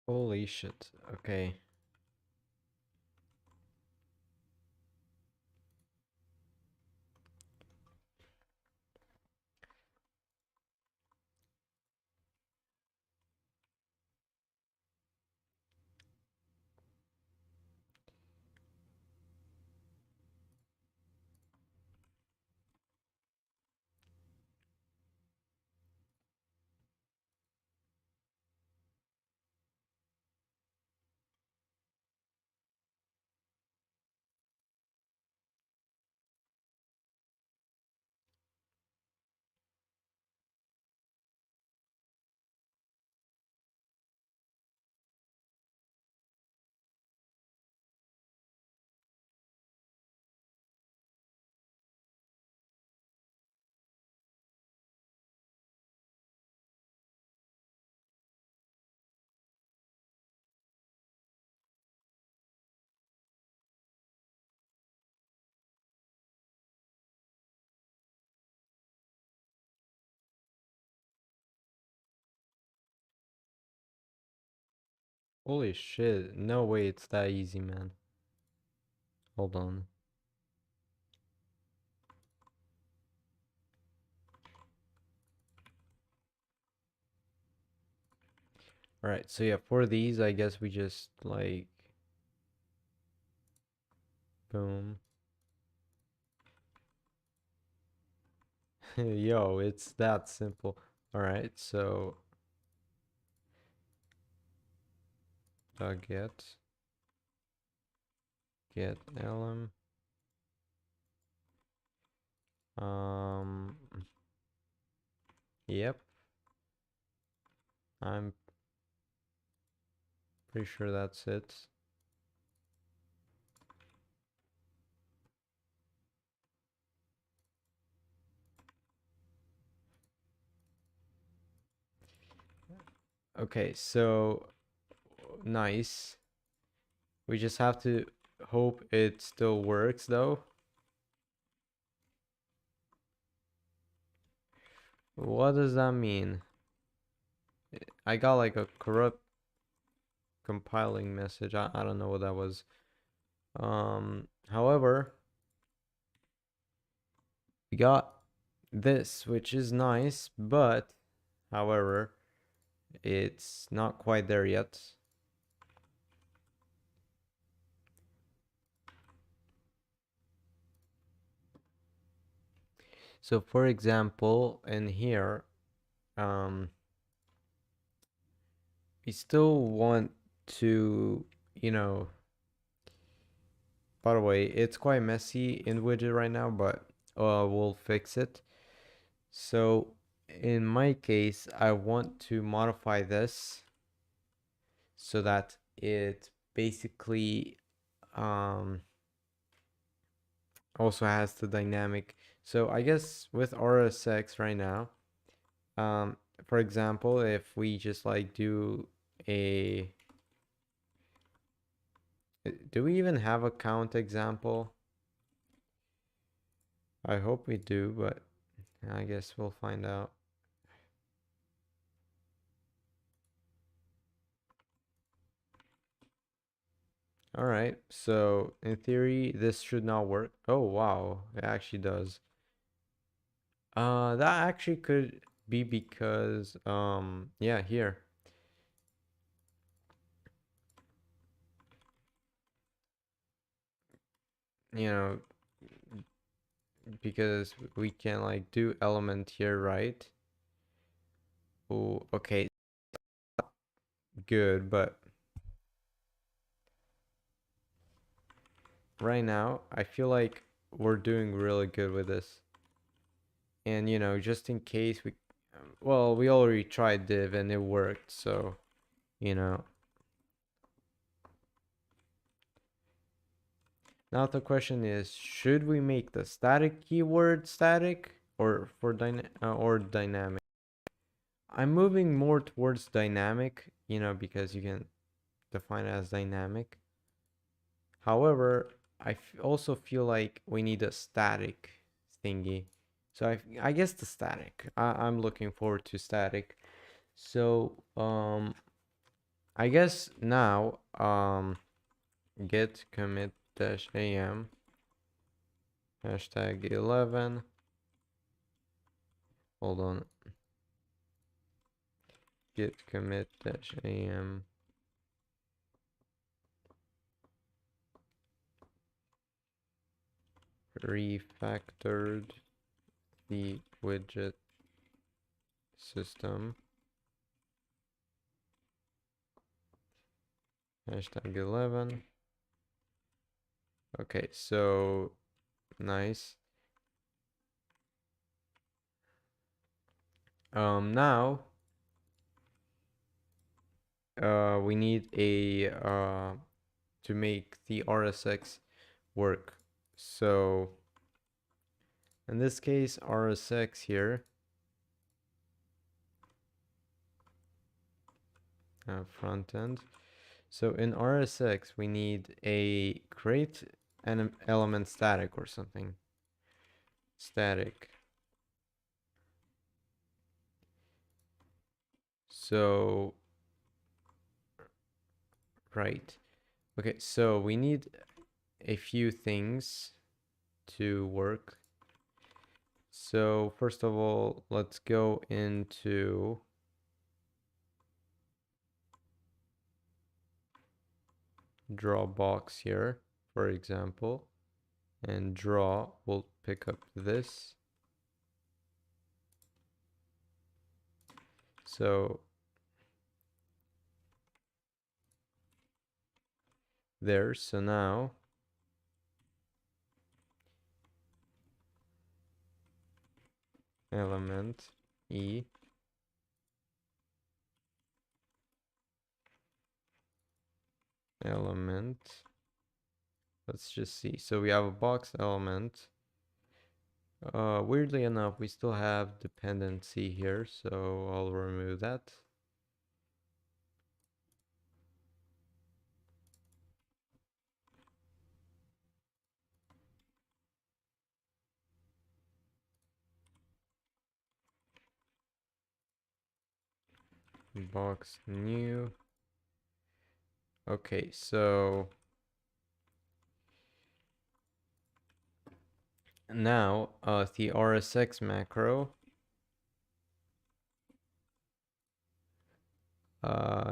Holy shit. Okay. Holy shit. No way it's that easy, man. Hold on. Alright, so yeah, for these, I guess we just like boom. Yo, it's that simple. Alright, so get lm yep, I'm pretty sure that's it. Okay, so nice. We just have to hope it still works though. What does that mean? I got like a corrupt compiling message. I don't know what that was. However, we got this, which is nice, but however, it's not quite there yet. So for example, in here, we still want to, you know, by the way, it's quite messy in widget right now, but we'll fix it. So in my case, I want to modify this so that it basically also has the dynamic. So I guess with RSX right now, for example, if we just like do a, do we even have a count example? I hope we do, but I guess we'll find out. All right, so in theory, this should not work. Oh, wow, it actually does. That actually could be because, yeah, here. You know, because we can like do element here, right? Oh, okay, good, but right now, I feel like we're doing really good with this. And, you know, just in case we, well, we already tried div and it worked, so, you know. Now the question is, should we make the static keyword static or for dynamic? I'm moving more towards dynamic, you know, because you can define it as dynamic. However, I also feel like we need a static thingy. So I guess the static. I'm looking forward to static. So I guess now git commit dash am hashtag 11. Hold on. Git commit dash am refactored the widget system hashtag 11. Okay, so nice. Now we need a to make the RSX work. So in this case, RSX here, front end. So in RSX, we need a create an element static or something. Static. So, right. Okay, so we need a few things to work. So first of all, let's go into Drawbox here, for example, and draw will pick up this. So there, so now element E element, let's just see. So we have a box element. Weirdly enough, we still have dependency here, so I'll remove that. Box new. Okay, so now the RSX macro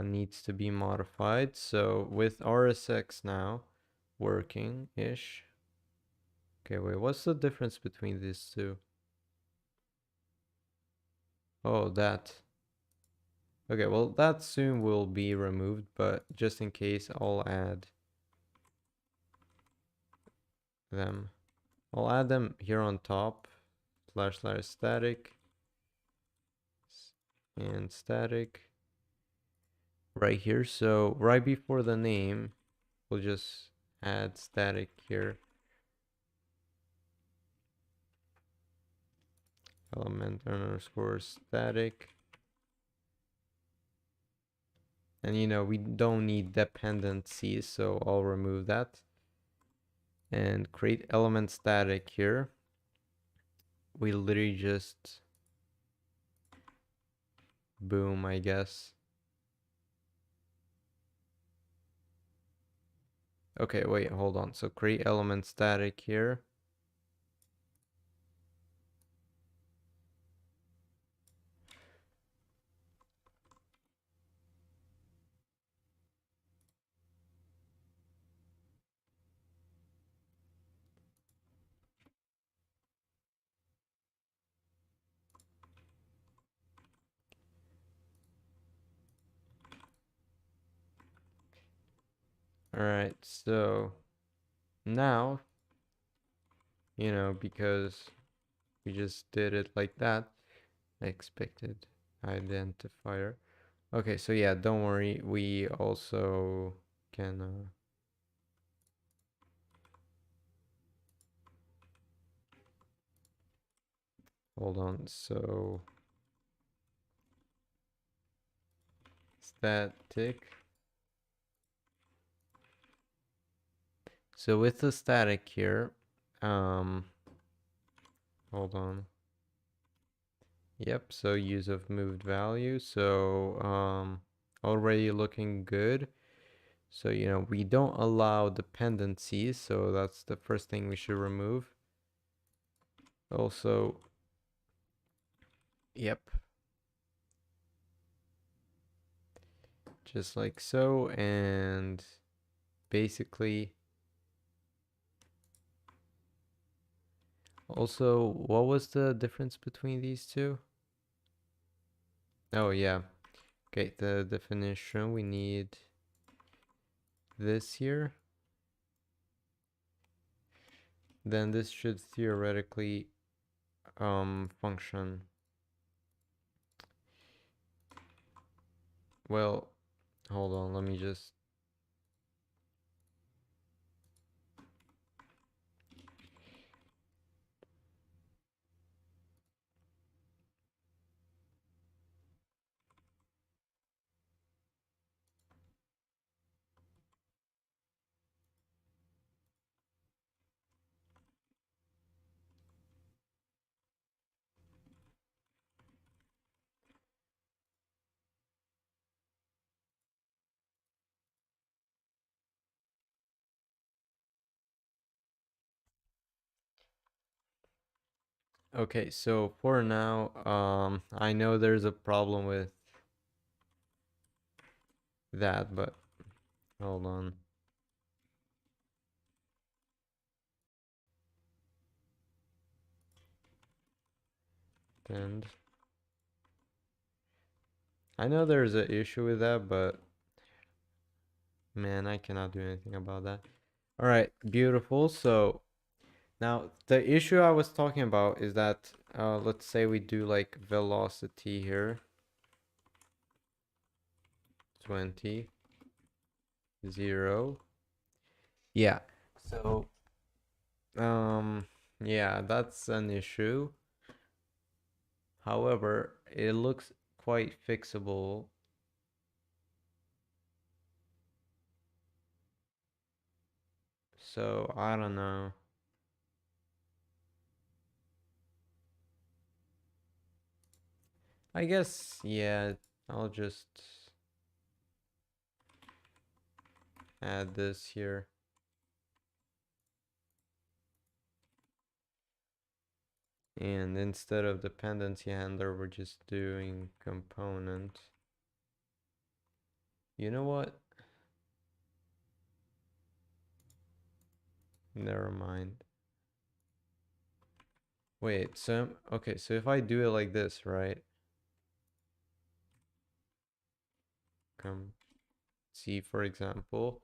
needs to be modified. So with RSX now working-ish. Okay, wait, what's the difference between these two? Oh, that. Okay, well, that soon will be removed, but just in case, I'll add them. I'll add them here on top, / static, and static right here. So right before the name, we'll just add static here. Element underscore static. And you know, we don't need dependencies, so I'll remove that. And create element static here. We literally just boom, I guess. Okay, wait, hold on. So create element static here. All right, so now, you know, because we just did it like that, expected identifier. Okay, so yeah, don't worry. We also can hold on. So static. So with the static here, hold on. Yep, so use of moved value. So already looking good. So, you know, we don't allow dependencies, so that's the first thing we should remove. Also, yep. Just like so, and basically also, what was the difference between these two? Oh yeah. Okay, the definition, we need this here. Then this should theoretically function. Well, hold on, let me just okay, so for now, I know there's a problem with that, but hold on. And I know there's an issue with that, but man, I cannot do anything about that. All right, beautiful. So now the issue I was talking about is that let's say we do like velocity here, 20, 0. Yeah. So yeah, that's an issue. However, it looks quite fixable. So I don't know. I guess, yeah, I'll just add this here. And instead of dependency handler, we're just doing component. You know what? Never mind. Wait, so, okay, so if I do it like this, right? Come see, for example.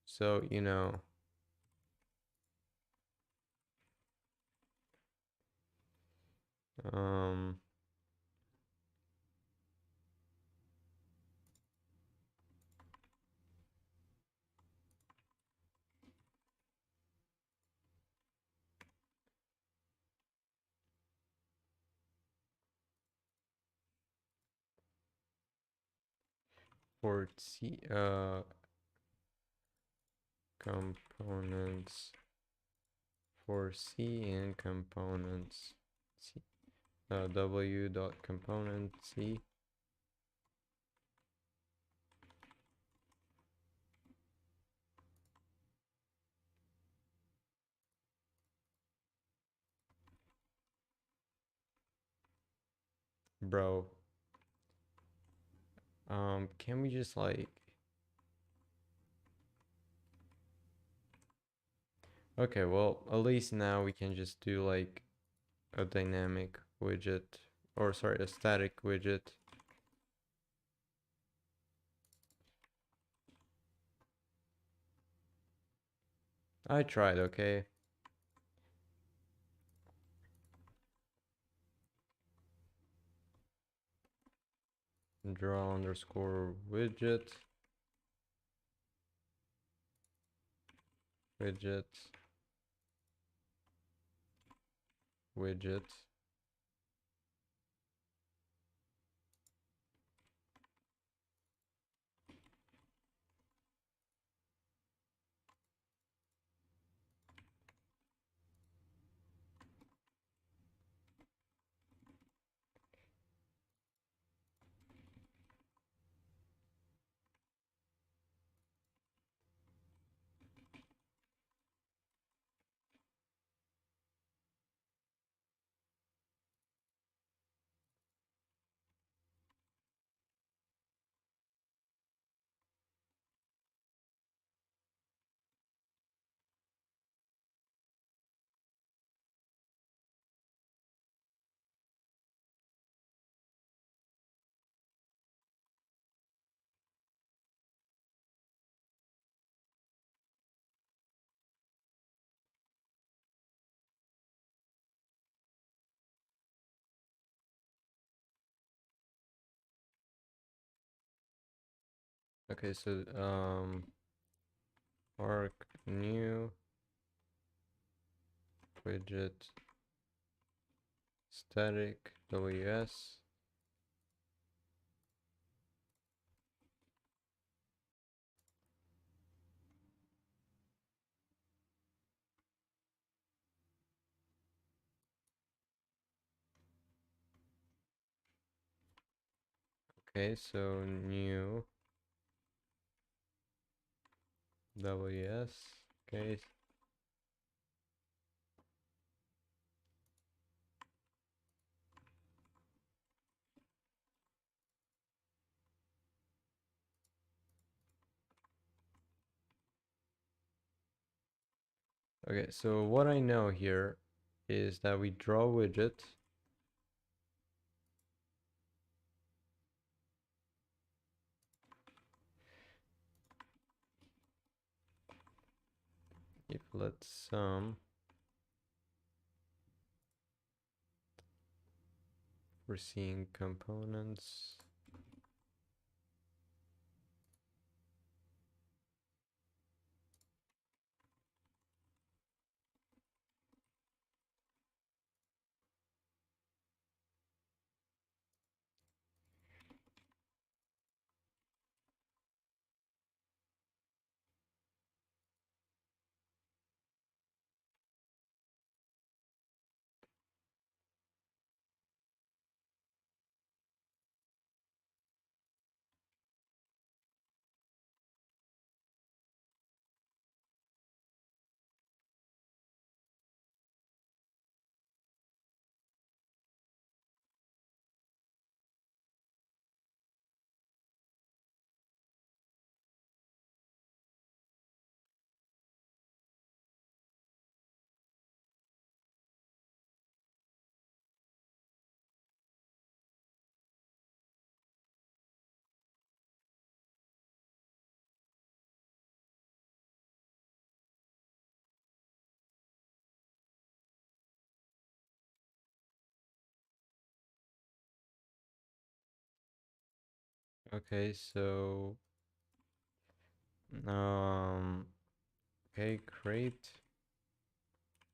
So, you know, um, for C, components for C and components C, W dot component C. Bro, can we just like, okay, well, at least now we can just do like a dynamic widget, or sorry, a static widget. I tried, okay. Draw underscore widget. Widget. Widget. Okay, so arc new widget static ws. Okay, so new ws. Okay. Okay, so what I know here is that we draw widget. If let's sum, we're seeing components. Okay, so okay, create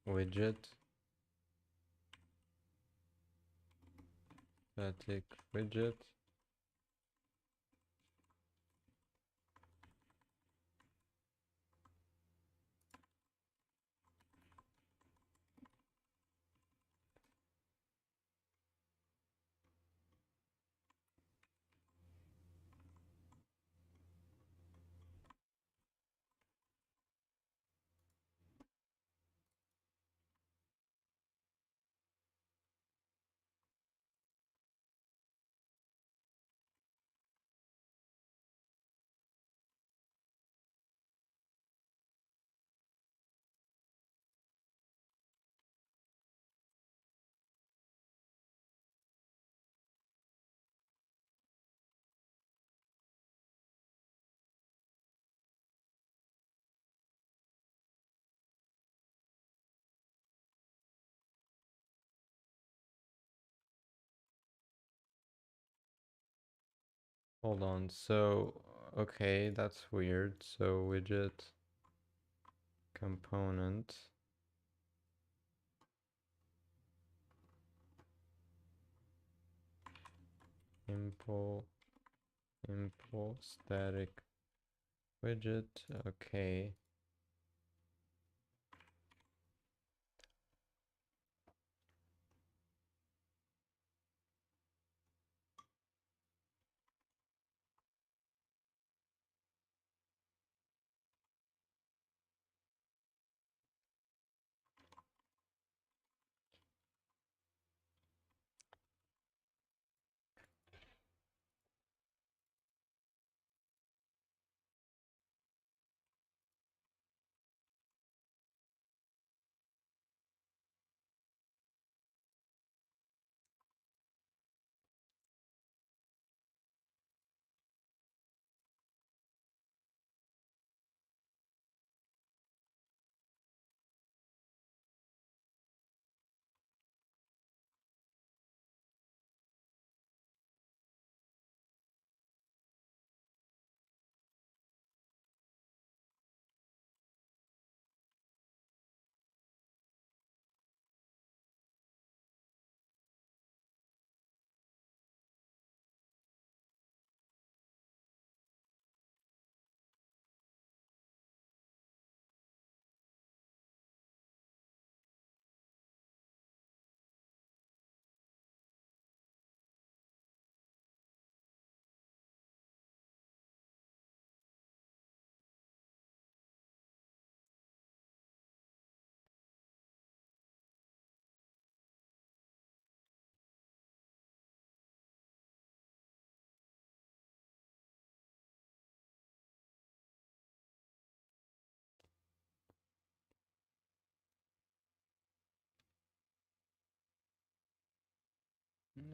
widget static widget. Hold on, so okay, that's weird. So widget component impl static widget. Okay.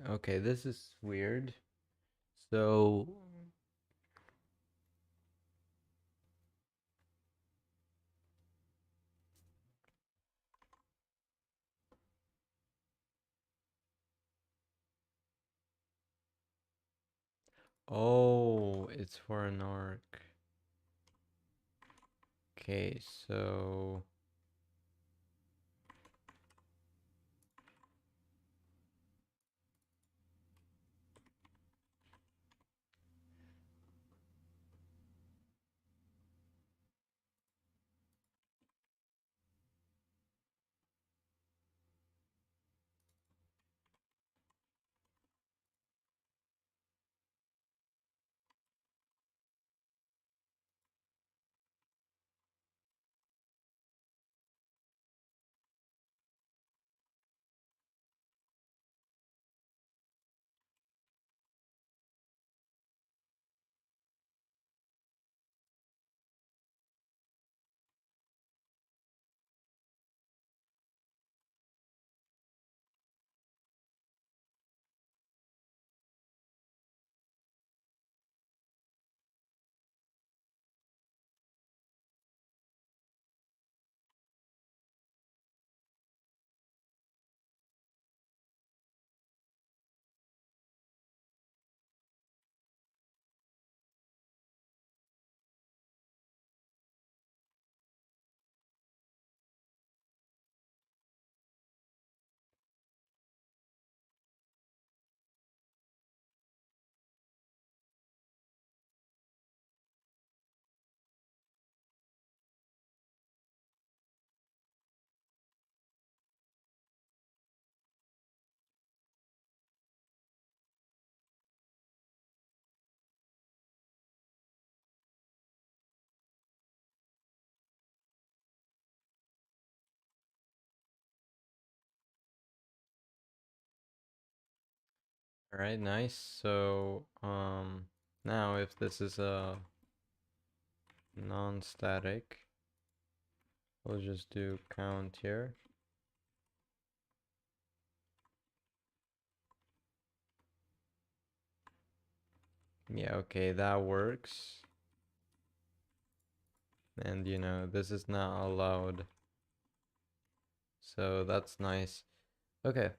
Okay, this is weird. So oh, it's for an arc. Okay, so all right, nice. So now if this is a non-static, we'll just do count here. Yeah, okay, that works. And you know, this is not allowed. So that's nice. Okay.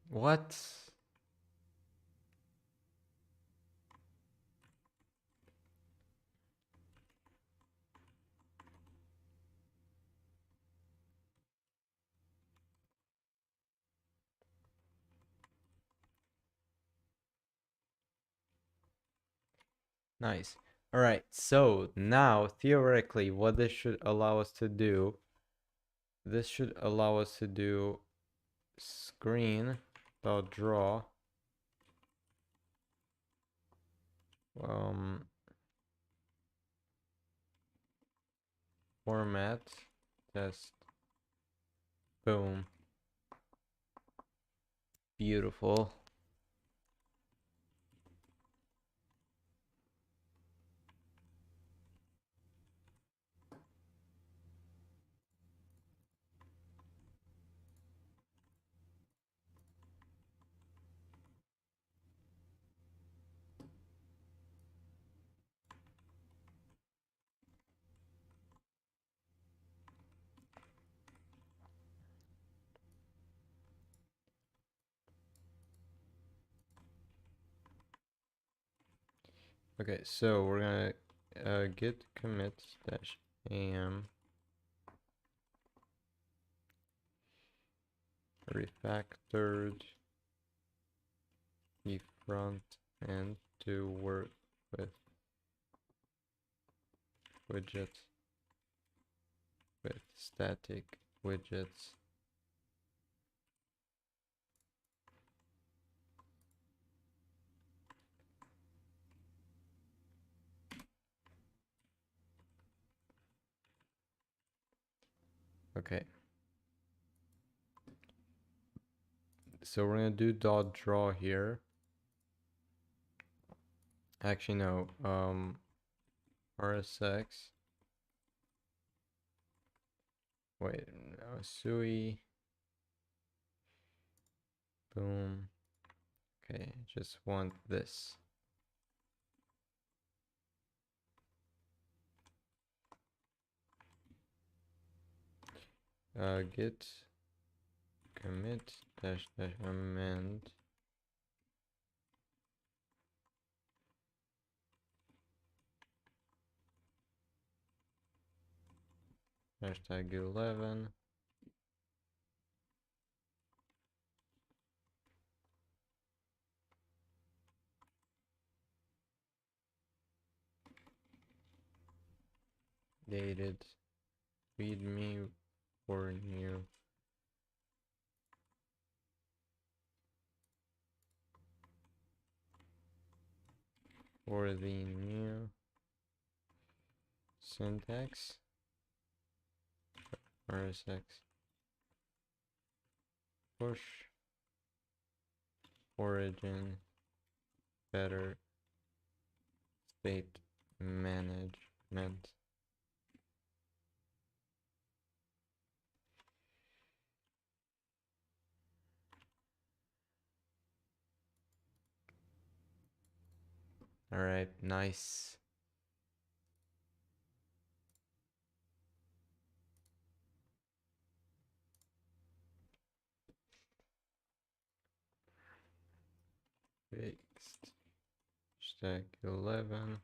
What? Nice. All right. So now theoretically what this should allow us to do, this should allow us to do screen.draw format test. Boom. Beautiful. Okay, so we're gonna git commit dash am refactored the front end to work with widgets static widgets. Okay. So we're gonna do dot draw here. Actually, no. RSX. Wait, no, Sui. Boom. Okay, just want this. Git commit dash dash amend. Hashtag 11. Dated. Readme for new. For the new syntax. RSX. Push. Origin. Better state management. All right, nice. Fixed. Hashtag 11.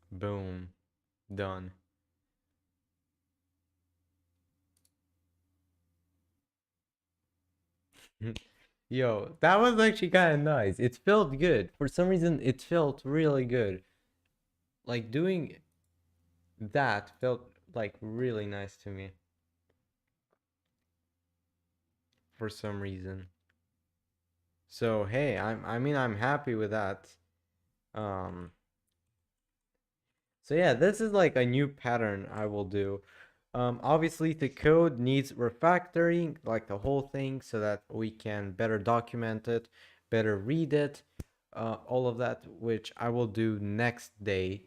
Boom. Done. Yo, that was actually kind of nice. It felt good. For some reason, it felt really good. Like doing that felt like really nice to me. For some reason. So, hey, I mean I'm happy with that. So yeah, this is like a new pattern I will do. Obviously the code needs refactoring, like the whole thing, so that we can better document it, better read it, all of that, which I will do next day,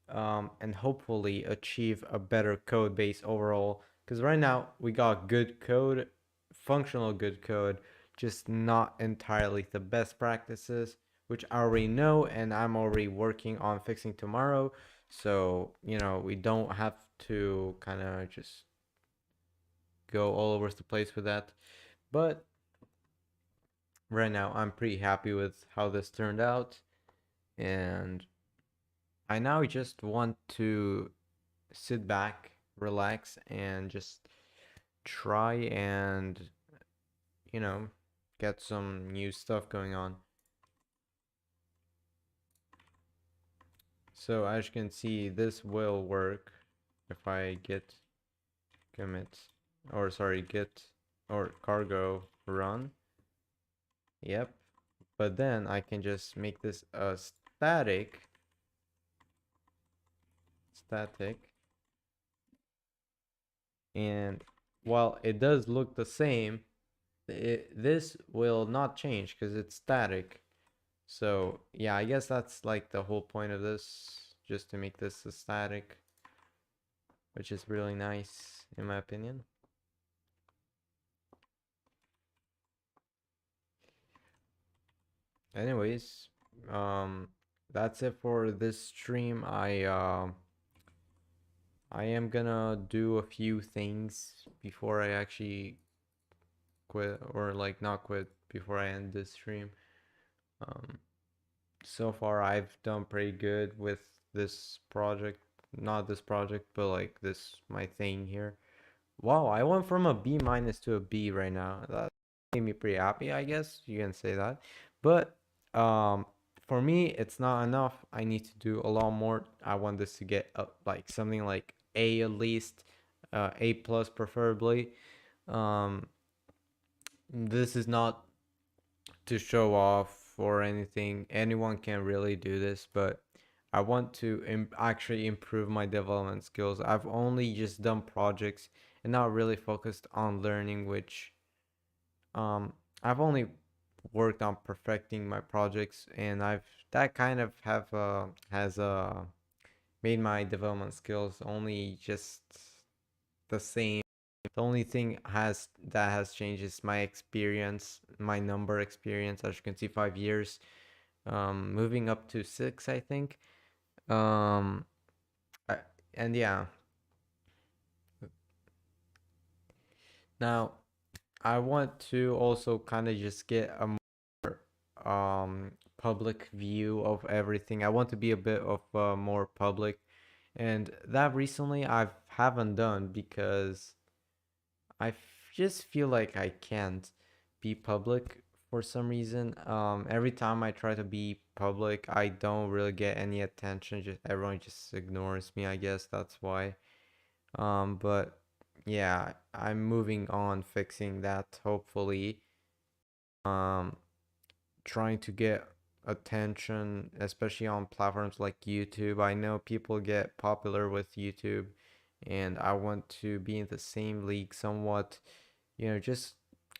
and hopefully achieve a better code base overall. Because right now we got good code, functional good code, just not entirely the best practices, which I already know and I'm already working on fixing tomorrow. So, you know, we don't have to kind of just go all over the place with that. But right now, I'm pretty happy with how this turned out. And I now just want to sit back, relax, and just try and, you know, get some new stuff going on. So as you can see, this will work if I git commit, or sorry, git or cargo run. Yep. But then I can just make this a static. And while it does look the same, this will not change because it's static. So yeah, I guess that's like the whole point of this, just to make this a static, which is really nice in my opinion. Anyways, that's it for this stream. I am gonna do a few things before I actually quit, or like not quit before I end this stream. so far I've done pretty good with this project. Not this project, but like this my thing here. Wow, I went from a B minus to a B right now. That made me pretty happy, I guess you can say that. But for me, it's not enough. I need to do a lot more. I want this to get like something like A at least, A plus preferably. Um, this is not to show off or anything. Anyone can really do this, but I want to actually improve my development skills. I've only just done projects and not really focused on learning, which I've only worked on perfecting my projects, and I've that kind of have has made my development skills only just the same. The only thing that has changed is my experience, my number experience. As you can see, 5 years, moving up to 6, I think. Um, I, and yeah. Now, I want to also kind of just get a more public view of everything. I want to be a bit of more public, and that recently I haven't done because just feel like I can't be public for some reason. Every time I try to be public, I don't really get any attention. Just everyone just ignores me. I guess that's why. But yeah, I'm moving on, fixing that. Hopefully, um, trying to get attention, especially on platforms like YouTube. I know people get popular with YouTube, and I want to be in the same league somewhat, just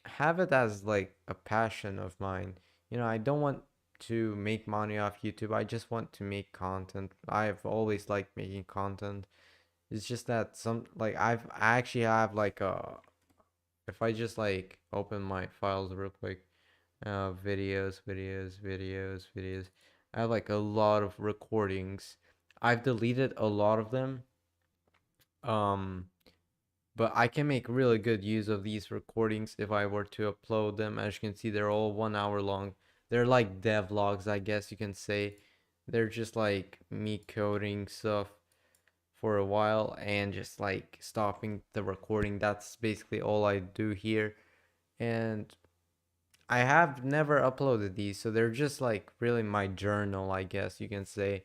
have it as like a passion of mine. I don't want to make money off YouTube. I just want to make content. I've always liked making content. It's just that I actually have like if I just like open my files real quick, videos. I have like a lot of recordings. I've deleted a lot of them. Um, but I can make really good use of these recordings if I were to upload them. As you can see, they're all 1 hour long. They're like devlogs, I guess you can say. They're just like me coding stuff for a while and just like stopping the recording. That's basically all I do here. And I have never uploaded these, so they're just like really my journal, I guess you can say.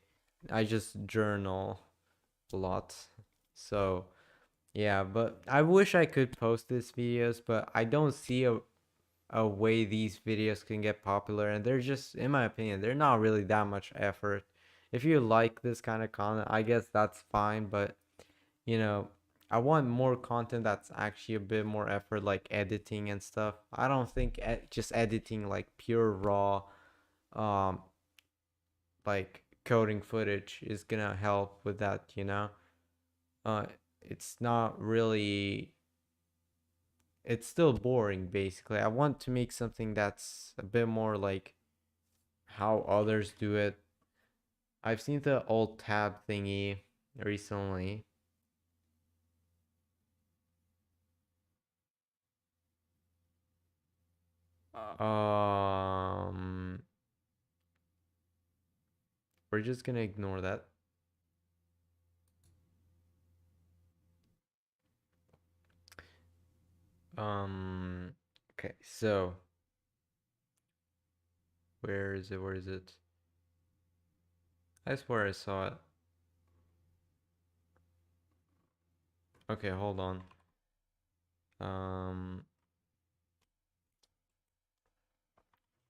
I just journal a lot. So yeah, but I wish I could post these videos, but I don't see a way these videos can get popular, and they're just, in my opinion, they're not really that much effort. If you like this kind of content, I guess that's fine, but you know, I want more content that's actually a bit more effort, like editing and stuff. I don't think just editing like pure raw, um, like coding footage is gonna help with that. Uh, it's not really. It's still boring, basically. I want to make something that's a bit more like how others do it. I've seen the alt tab thingy recently. Um, we're just gonna ignore that. Okay, so where is it? Where is it? I swear I saw it. Okay, hold on.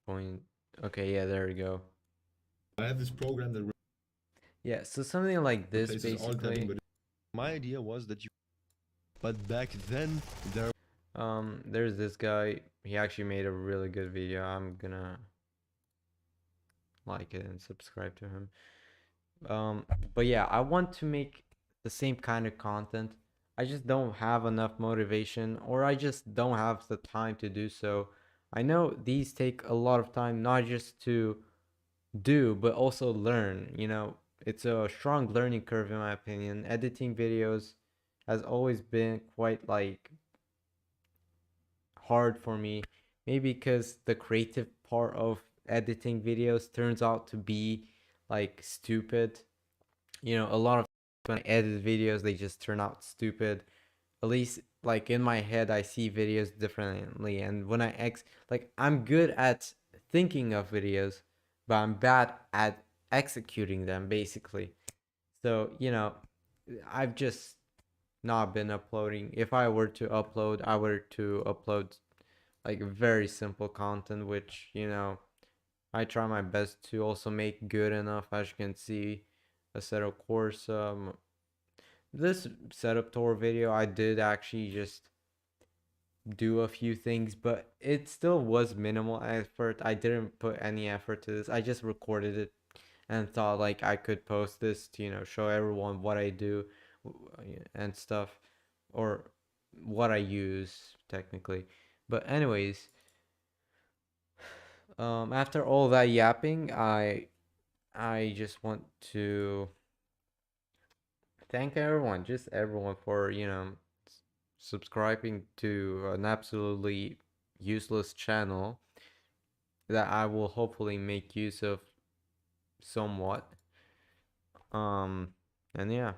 Point. Okay, yeah, there we go. I have this program that Yeah, so something like this replaces alt tabbing, basically. but my idea was that but back then There's this guy. He actually made a really good video. I'm gonna like it and subscribe to him. But yeah, I want to make the same kind of content. I just don't have enough motivation, or I just don't have the time to do so. I know these take a lot of time, not just to do, but also learn. It's a strong learning curve in my opinion. Editing videos has always been quite like hard for me, maybe because the creative part of editing videos turns out to be like stupid. You know, a lot of when I edit videos, they just turn out stupid. At least like in my head, I see videos differently, and when I'm good at thinking of videos, but I'm bad at executing them basically. So, you know, I've just not been uploading. If I were to upload, I were to upload like very simple content, which, you know, I try my best to also make good enough. As you can see, a setup course. This setup tour video, I did actually just do a few things, but it still was minimal effort. I didn't put any effort to this. I just recorded it and thought like I could post this to, you know, show everyone what I do and stuff, or what I use technically. But anyways, after all that yapping, I just want to thank everyone, just everyone, for, you know, subscribing to an absolutely useless channel that I will hopefully make use of somewhat. And yeah,